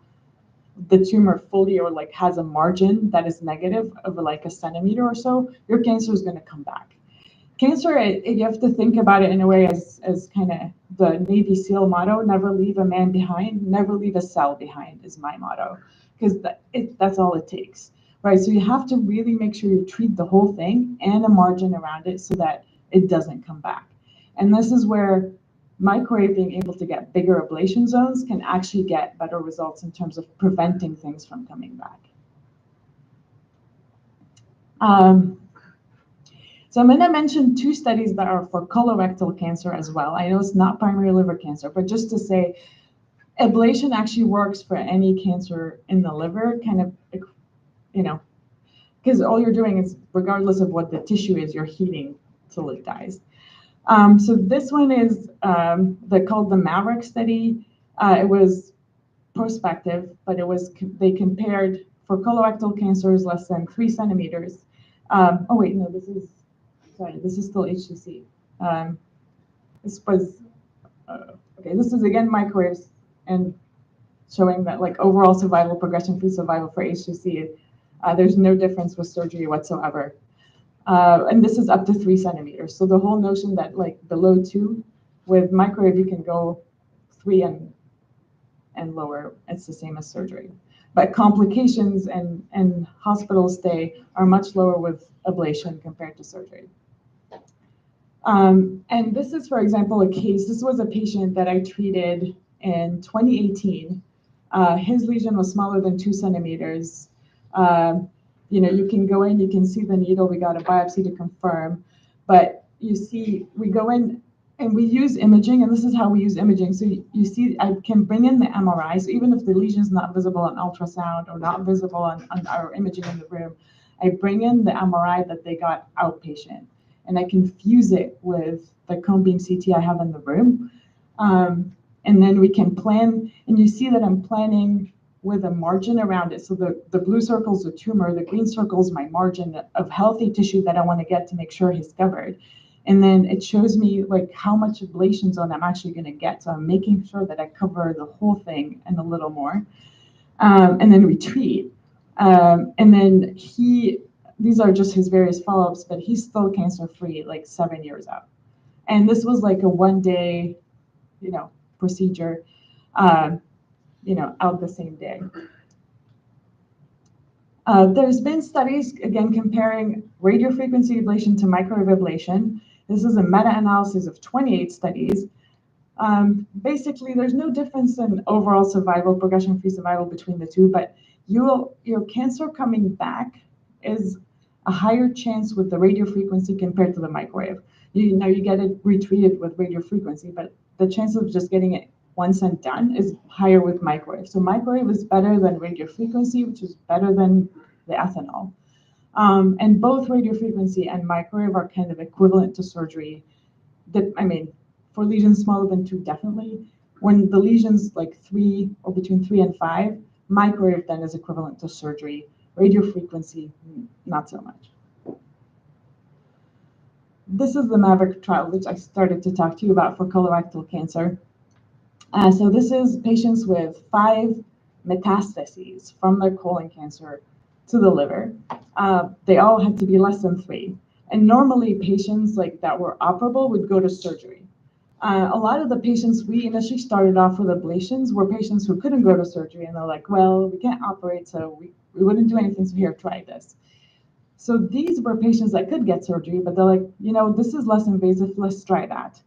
Speaker 1: the tumor fully or like has a margin that is negative of like a centimeter or so, your cancer is going to come back. Cancer, you have to think about it in a way as kind of the Navy SEAL motto: never leave a man behind, never leave a cell behind is my motto, because that's all it takes, right? So you have to really make sure you treat the whole thing and a margin around it so that it doesn't come back. And this is where microwave, being able to get bigger ablation zones, can actually get better results in terms of preventing things from coming back. So I'm going to mention two studies that are for colorectal cancer as well. I know it's not primary liver cancer, but just to say, ablation actually works for any cancer in the liver, kind of, you know, because all you're doing is, regardless of what the tissue is, you're heating till it dies. So this one is called the Maverick study. It was prospective, but they compared for colorectal cancers less than 3 centimeters. Oh wait, no, this is still HCC. This was okay. This is again microwaves and showing that like overall survival, progression-free survival for HCC, there's no difference with surgery whatsoever. And this is up to 3 centimeters. So the whole notion that like below 2, with microwave you can go 3 and lower, it's the same as surgery. But complications and hospital stay are much lower with ablation compared to surgery. And this is, for example, a case. This was a patient that I treated in 2018. His lesion was smaller than 2 centimeters. You know, you can go in, you can see the needle. We got a biopsy to confirm, but you see, we go in and we use imaging, and this is how we use imaging. So you see, I can bring in the MRI. So even if the lesion is not visible on ultrasound or not visible on our imaging in the room, I bring in the MRI that they got outpatient, and I can fuse it with the cone beam CT I have in the room. And then we can plan, and you see that I'm planning with a margin around it. So the blue circle is the tumor, the green circle is my margin of healthy tissue that I want to get to make sure he's covered. And then it shows me like how much ablation zone I'm actually going to get. So I'm making sure that I cover the whole thing and a little more. And then we treat. And then these are just his various follow-ups, but he's still cancer-free like 7 years out. And this was like a 1-day, procedure, out the same day. There's been studies, again, comparing radiofrequency ablation to microwave ablation. This is a meta-analysis of 28 studies. Basically, there's no difference in overall survival, progression-free survival between the two, but your cancer coming back is a higher chance with the radiofrequency compared to the microwave. You get it retreated with radiofrequency, but the chance of just getting it once and done is higher with microwave. So microwave is better than radiofrequency, which is better than the ethanol. And both radiofrequency and microwave are kind of equivalent to surgery. For lesions smaller than 2, definitely. When the lesion's like 3 or between 3 and 5, microwave then is equivalent to surgery. Radiofrequency, not so much. This is the Maverick trial, which I started to talk to you about for colorectal cancer. So this is patients with 5 metastases from their colon cancer to the liver. They all had to be less than 3. And normally patients like that were operable would go to surgery. A lot of the patients we initially started off with ablations were patients who couldn't go to surgery, and they're like, well, we can't operate, so we wouldn't do anything, so here, try this. So these were patients that could get surgery, but they're like, this is less invasive, let's try that.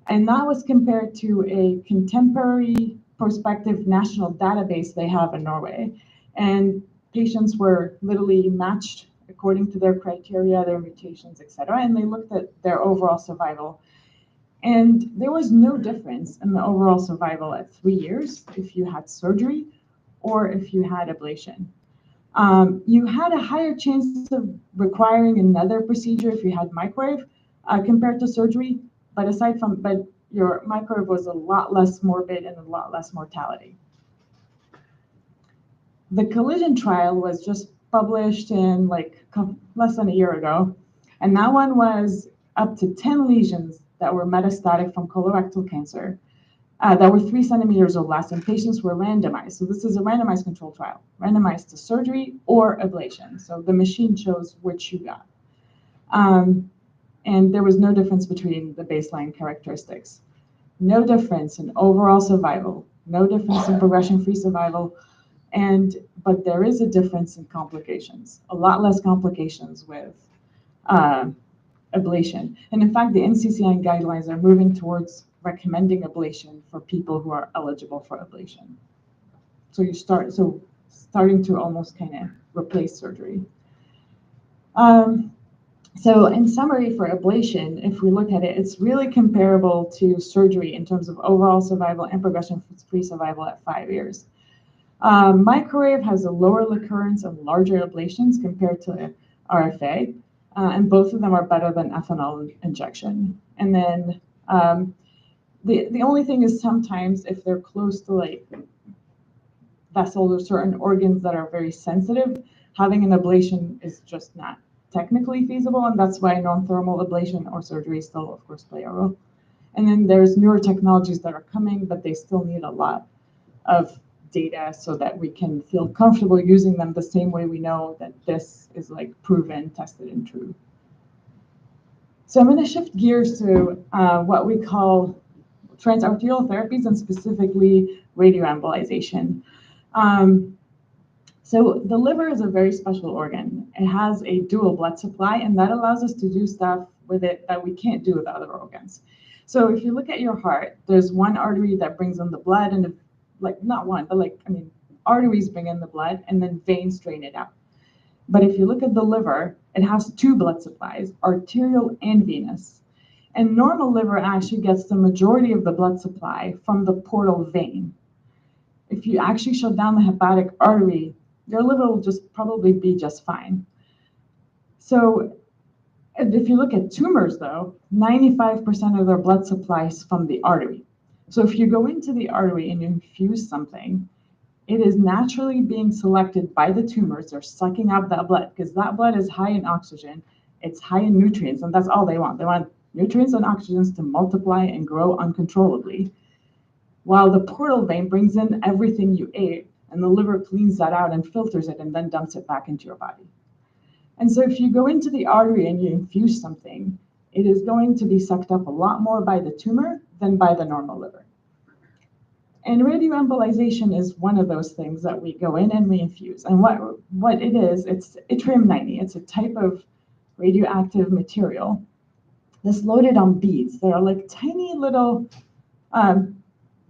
Speaker 1: And that was compared to a contemporary prospective national database they have in Norway. And patients were literally matched according to their criteria, their mutations, et cetera, and they looked at their overall survival. And there was no difference in the overall survival at 3 years if you had surgery or if you had ablation. You had a higher chance of requiring another procedure if you had microwave compared to surgery, but your microwave was a lot less morbid and a lot less mortality. The collision trial was just published in less than a year ago, and that one was up to 10 lesions that were metastatic from colorectal cancer that were 3 centimeters or less, and patients were randomized. So this is a randomized control trial, randomized to surgery or ablation. So the machine chose which you got. And there was no difference between the baseline characteristics. No difference in overall survival, no difference in progression-free survival, but there is a difference in complications, a lot less complications with ablation. And in fact, the NCCN guidelines are moving towards recommending ablation for people who are eligible for ablation. So starting to almost kind of replace surgery. So in summary for ablation, if we look at it, it's really comparable to surgery in terms of overall survival and progression-free survival at 5 years. Microwave has a lower recurrence and larger ablations compared to RFA, and both of them are better than ethanol injection. And then the only thing is sometimes if they're close to vessels or certain organs that are very sensitive, having an ablation is just not technically feasible, and that's why non-thermal ablation or surgery still, of course, play a role. And then there's newer technologies that are coming, but they still need a lot of data so that we can feel comfortable using them the same way we know that this is proven, tested, and true. So I'm going to shift gears to what we call transarterial therapies and specifically radioembolization. So the liver is a very special organ. It has a dual blood supply, and that allows us to do stuff with it that we can't do with other organs. So if you look at your heart, there's one artery that brings in the blood, and not one, but arteries bring in the blood, and then veins drain it out. But if you look at the liver, it has 2 blood supplies, arterial and venous. And normal liver actually gets the majority of the blood supply from the portal vein. If you actually shut down the hepatic artery, your liver will probably be just fine. So if you look at tumors, though, 95% of their blood supply is from the artery. So if you go into the artery and you infuse something, it is naturally being selected by the tumors. They're sucking up that blood because that blood is high in oxygen, it's high in nutrients, and that's all they want. They want nutrients and oxygens to multiply and grow uncontrollably, while the portal vein brings in everything you ate, and the liver cleans that out and filters it and then dumps it back into your body. And so if you go into the artery and you infuse something, it is going to be sucked up a lot more by the tumor than by the normal liver. And radioembolization is one of those things that we go in and we infuse. And what it is, it's yttrium-90. It's a type of radioactive material that's loaded on beads. They are tiny little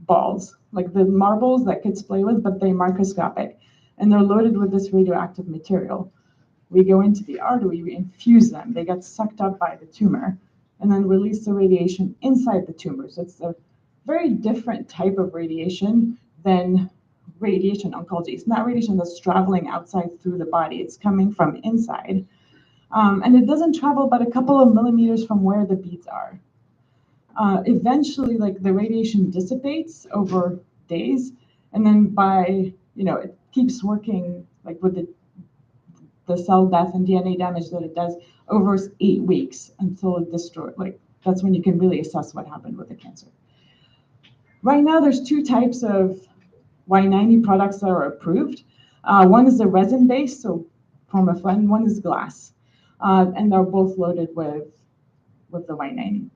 Speaker 1: balls, like the marbles that kids play with, but they're microscopic. And they're loaded with this radioactive material. We go into the artery, we infuse them. They get sucked up by the tumor and then release the radiation inside the tumor. So it's a very different type of radiation than radiation oncology. It's not radiation that's traveling outside through the body. It's coming from inside. And it doesn't travel but a couple of millimeters from where the beads are. Eventually, the radiation dissipates over days, and then it keeps working with the cell death and DNA damage that it does over 8 weeks until it destroys. That's when you can really assess what happened with the cancer. Right now, there's 2 types of Y90 products that are approved. One is the resin-based, so formalin, one is glass. And they're both loaded with the Y90.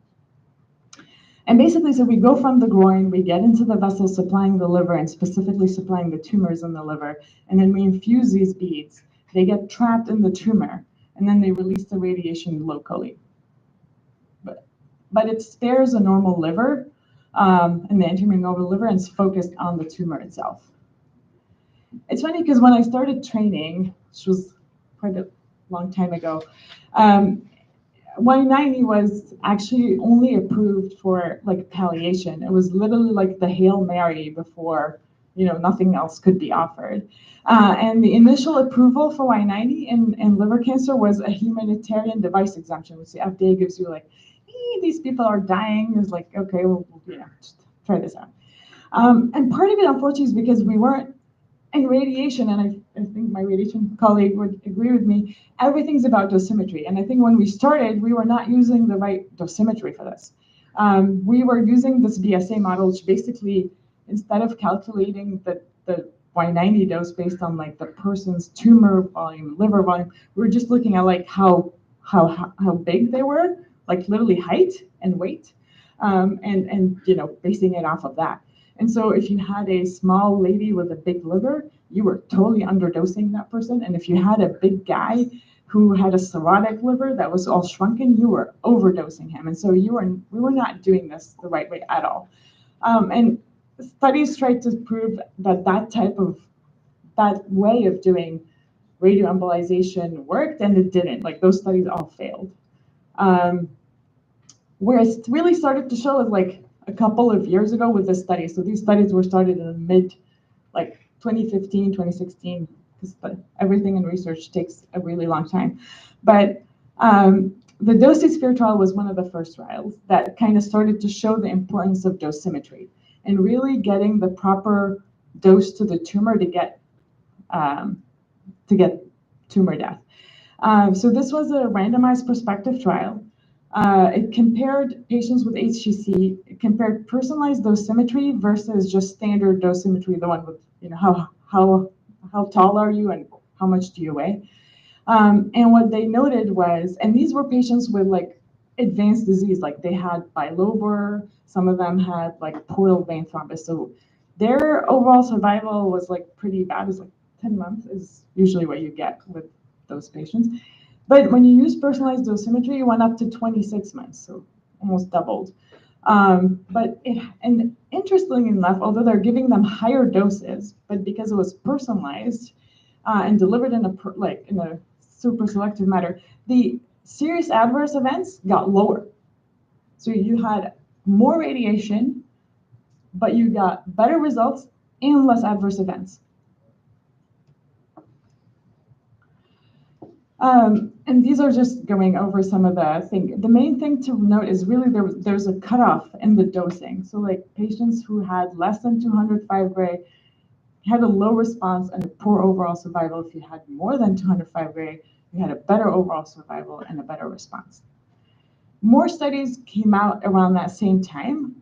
Speaker 1: And basically, so we go from the groin, we get into the vessels supplying the liver and specifically supplying the tumors in the liver, and then we infuse these beads. They get trapped in the tumor, and then they release the radiation locally. But it spares a normal liver and the intermediate liver and is focused on the tumor itself. It's funny because when I started training, which was quite a long time ago, Y90 was actually only approved for palliation. It was literally the Hail Mary before nothing else could be offered. And the initial approval for Y90 in liver cancer was a humanitarian device exemption, which the FDA gives you like, hey, these people are dying. It's like, okay, well, just try this out. And part of it, unfortunately, is because we weren't in radiation, and I think my radiation colleague would agree with me, everything's about dosimetry. And I think when we started, we were not using the right dosimetry for this. We were using this BSA model, which basically, instead of calculating the Y90 dose based on like the person's tumor volume, liver volume, we were just looking at like how big they were, like literally height and weight, and basing it off of that. And so if you had a small lady with a big liver, you were totally underdosing that person. And if you had a big guy who had a cirrhotic liver that was all shrunken, you were overdosing him. And so we were not doing this the right way at all. And studies tried to prove that that way of doing radioembolization worked, and it didn't. Like those studies all failed. Where it really started to show is like a couple of years ago with this study. So these studies were started in the mid, like 2015, 2016, because everything in research takes a really long time. But the dosisphere trial was one of the first trials that kind of started to show the importance of dosimetry and really getting the proper dose to the tumor to get tumor death. So this was a randomized prospective trial. It compared patients with HCC, it compared personalized dosimetry versus just standard dosimetry, the one with, how tall are you and how much do you weigh? And what they noted was, and these were patients with like advanced disease, like they had bilobar, some of them had like portal vein thrombus. So their overall survival was like pretty bad. It was like 10 months is usually what you get with those patients. But when you use personalized dosimetry, you went up to 26 months, so almost doubled. And interestingly enough, although they're giving them higher doses, but because it was personalized and delivered in a super selective manner, the serious adverse events got lower. So you had more radiation, but you got better results and less adverse events. And these are just going over some of the things. The main thing to note is really there's a cutoff in the dosing. So like patients who had less than 205 gray had a low response and a poor overall survival. If you had more than 205 gray, you had a better overall survival and a better response. More studies came out around that same time,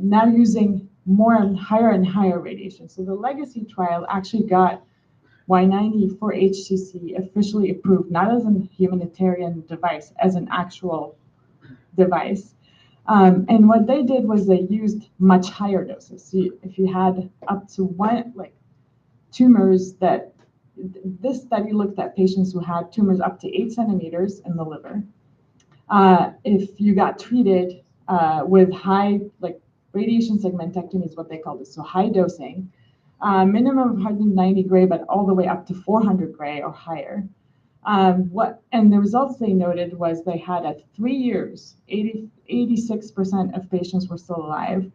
Speaker 1: now using more and higher radiation. So the Legacy trial actually got Y90 for HCC officially approved, not as a humanitarian device, as an actual device. And what they did was they used much higher doses. So if you had up to tumors that, this study looked at patients who had tumors up to 8 centimeters in the liver. If you got treated with high, radiation segmentectomy is what they call this, so high dosing, minimum of 190 gray, but all the way up to 400 gray or higher. And the results they noted was they had at 3 years, 86% of patients were still alive,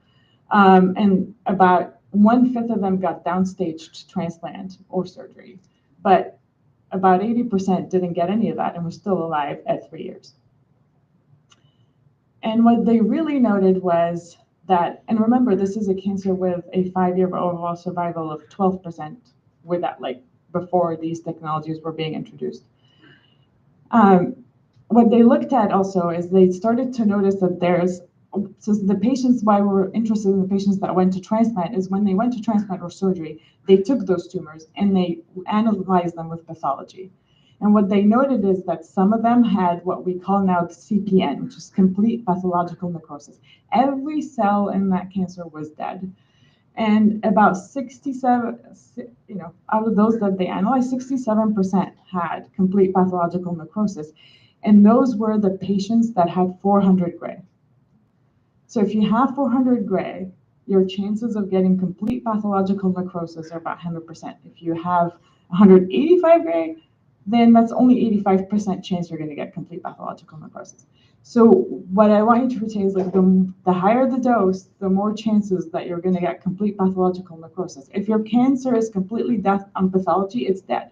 Speaker 1: and about 1/5 of them got downstaged transplant or surgery, but about 80% didn't get any of that and were still alive at 3 years. And what they really noted was that, and remember, this is a cancer with a 5-year overall survival of 12% with that, before these technologies were being introduced. What they looked at also is they started to notice that so the patients, why we're interested in the patients that went to transplant is when they went to transplant or surgery, they took those tumors and they analyzed them with pathology. And what they noted is that some of them had what we call now CPN, which is complete pathological necrosis. Every cell in that cancer was dead. And about 67, out of those that they analyzed, 67% had complete pathological necrosis. And those were the patients that had 400 gray. So if you have 400 gray, your chances of getting complete pathological necrosis are about 100%. If you have 185 gray,
Speaker 12: then that's only 85% chance you're going to get complete pathological necrosis. So what I want you to retain is like the higher the dose, the more chances that you're going to get complete pathological necrosis. If your cancer is completely death on pathology, it's dead.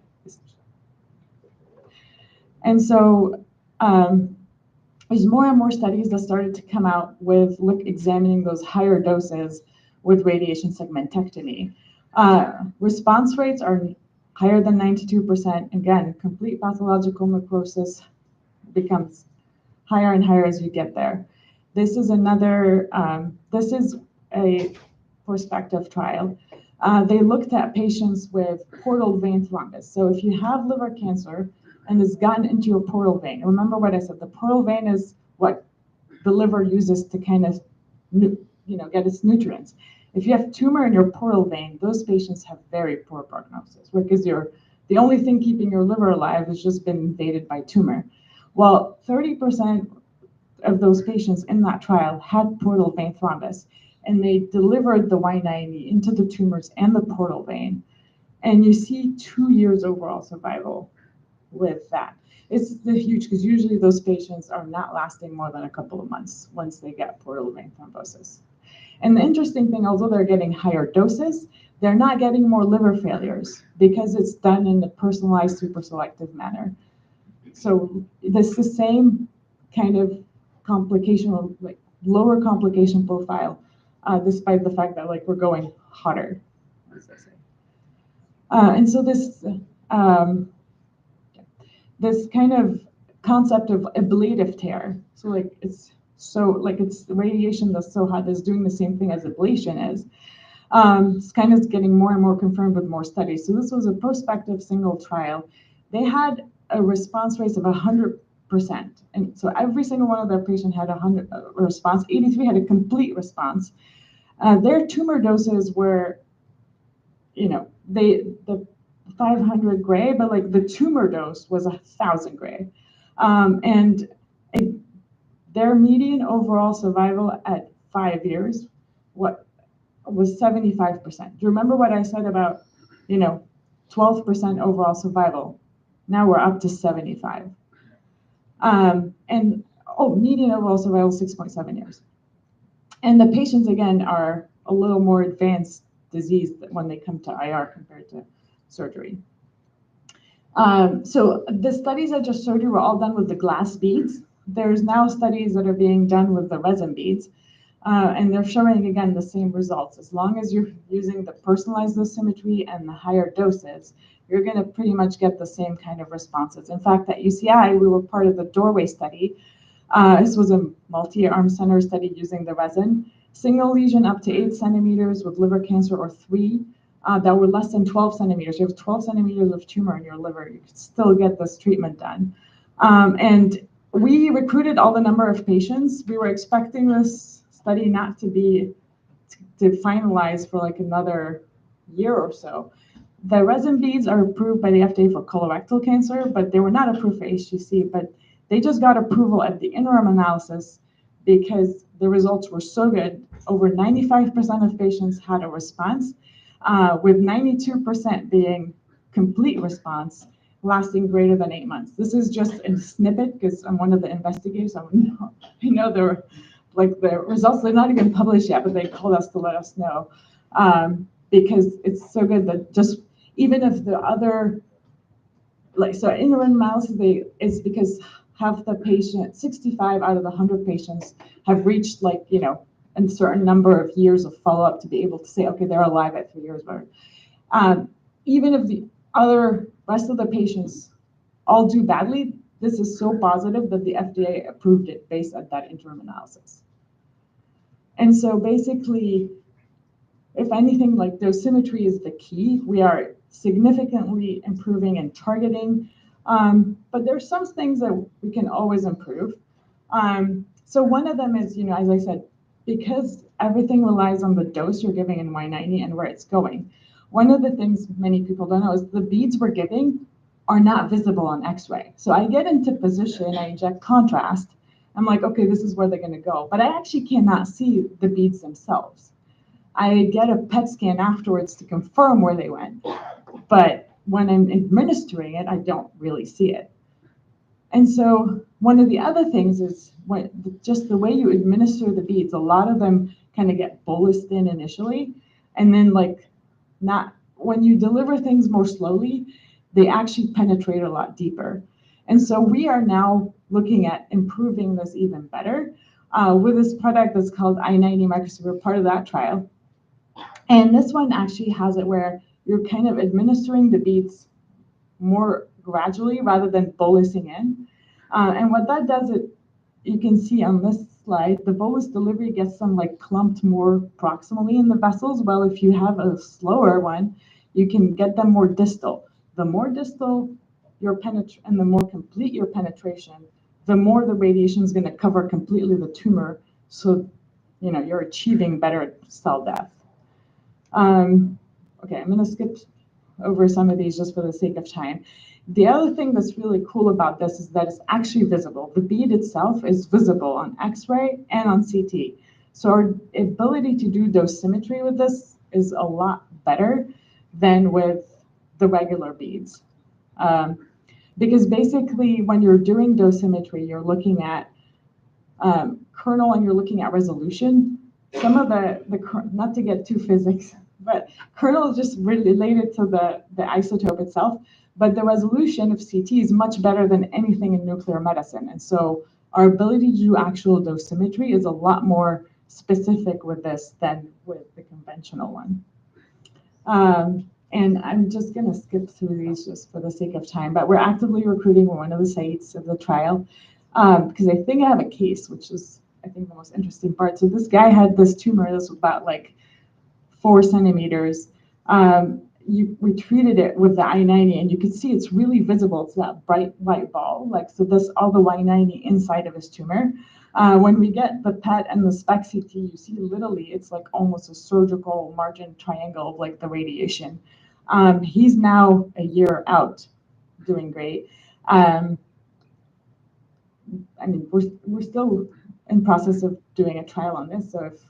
Speaker 12: And so there's more and more studies that started to come out with examining those higher doses with radiation segmentectomy. Response rates are higher than 92%. Again, complete pathological necrosis becomes higher and higher as you get there. This is this is a prospective trial. They looked at patients with portal vein thrombus. So if you have liver cancer and it's gotten into your portal vein, remember what I said, the portal vein is what the liver uses to kind of, get its nutrients. If you have tumor in your portal vein, those patients have very poor prognosis because the only thing keeping your liver alive has just been invaded by tumor. Well, 30% of those patients in that trial had portal vein thrombus, and they delivered the Y90 into the tumors and the portal vein. And you see 2 years overall survival with that. It's huge because usually those patients are not lasting more than a couple of months once they get portal vein thrombosis. And the interesting thing, although they're getting higher doses, they're not getting more liver failures because it's done in a personalized, super selective manner. So this is the same kind of complication, like lower complication profile, despite the fact that we're going hotter, as I say. And so this kind of concept of ablative tear, so it's the radiation that's so hot is doing the same thing as ablation is. It's kind of getting more and more confirmed with more studies. So this was a prospective single trial. They had a response rate of 100%. And so every single one of their patients had a response. 83 had a complete response. Their tumor doses were, the 500 gray, but the tumor dose was 1,000 gray. Their median overall survival at 5 years was 75%. Do you remember what I said about, 12% overall survival? Now we're up to 75. Median overall survival 6.7 years. And the patients, again, are a little more advanced disease when they come to IR compared to surgery. So the studies I just showed you were all done with the glass beads. There's now studies that are being done with the resin beads, and they're showing, again, the same results. As long as you're using the personalized dosimetry and the higher doses, you're going to pretty much get the same kind of responses. In fact, at UCI, we were part of the doorway study. This was a multi-arm center study using the resin. Single lesion up to 8 centimeters with liver cancer or 3 that were less than 12 centimeters. You have 12 centimeters of tumor in your liver, you could still get this treatment done. And we recruited all the number of patients. We were expecting this study not to finalize for another year or so. The resin beads are approved by the FDA for colorectal cancer, but they were not approved for HCC, but they just got approval at the interim analysis because the results were so good. Over 95% of patients had a response, with 92% being complete response, lasting greater than 8 months. This is just a snippet because I'm one of the investigators. I know the results, they're not even published yet, but they called us to let us know because it's so good that just even if the other, interim analysis, it's because half the patient, 65 out of the 100 patients have reached a certain number of years of follow-up to be able to say, okay, they're alive at 3 years. Even if the rest of the patients all do badly, this is so positive that the FDA approved it based on that interim analysis. And so basically, if anything, dosimetry is the key. We are significantly improving and targeting, but there's some things that we can always improve. So one of them is, as I said, because everything relies on the dose you're giving in Y90 and where it's going. One of the things many people don't know is the beads we're giving are not visible on X-ray. So I get into position, I inject contrast. I'm like, okay, this is where they're going to go. But I actually cannot see the beads themselves. I get a PET scan afterwards to confirm where they went. But when I'm administering it, I don't really see it. And so one of the other things is just the way you administer the beads, a lot of them kind of get bolused in initially, and then when you deliver things more slowly, they actually penetrate a lot deeper. And so we are now looking at improving this even better with this product that's called I-90 Microsuper. We're part of that trial. And this one actually has it where you're kind of administering the beads more gradually rather than bolusing in. And what that does, you can see on this slide, the bolus delivery gets them like clumped more proximally in the vessels. Well, if you have a slower one, you can get them more distal. The more distal your penetration and the more complete your penetration, the more the radiation is going to cover completely the tumor. So, you're achieving better cell death. Okay, I'm going to skip over some of these just for the sake of time. The other thing that's really cool about this is that it's actually visible. The bead itself is visible on X-ray and on CT. So our ability to do dosimetry with this is a lot better than with the regular beads. Because basically when you're doing dosimetry, you're looking at kernel and you're looking at resolution. Some of the not to get too physics, but kernel is just related to the isotope itself, but the resolution of CT is much better than anything in nuclear medicine. And so our ability to do actual dosimetry is a lot more specific with this than with the conventional one. And I'm just going to skip through these just for the sake of time, but we're actively recruiting one of the sites of the trial because I think I have a case, which is, I think, the most interesting part. So this guy had this tumor that was about like 4 centimeters. We treated it with the I-90 and you can see it's really visible. It's that bright white ball. So this all the Y-90 inside of his tumor. When we get the PET and the SPECT CT, you see literally it's like almost a surgical margin triangle of like the radiation. He's now a year out, doing great. We're still in process of doing a trial on this. So if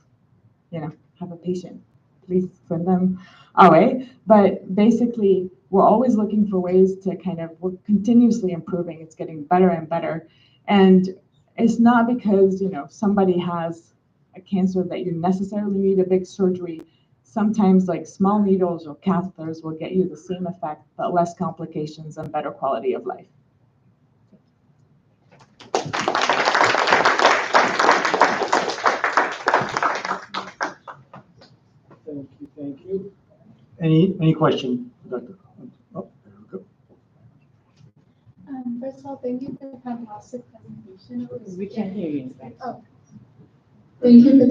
Speaker 12: have a patient, please send them our way. But basically, we're always looking for ways to we're continuously improving. It's getting better and better. And it's not because, somebody has a cancer that you necessarily need a big surgery. Sometimes like small needles or catheters will get you the same effect, but less complications and better quality of life.
Speaker 8: Thank you. Any question, Dr. Oh, there we go.
Speaker 13: First of all, thank you for the fantastic presentation.
Speaker 1: We can't hear you.
Speaker 13: Oh. Thank you for the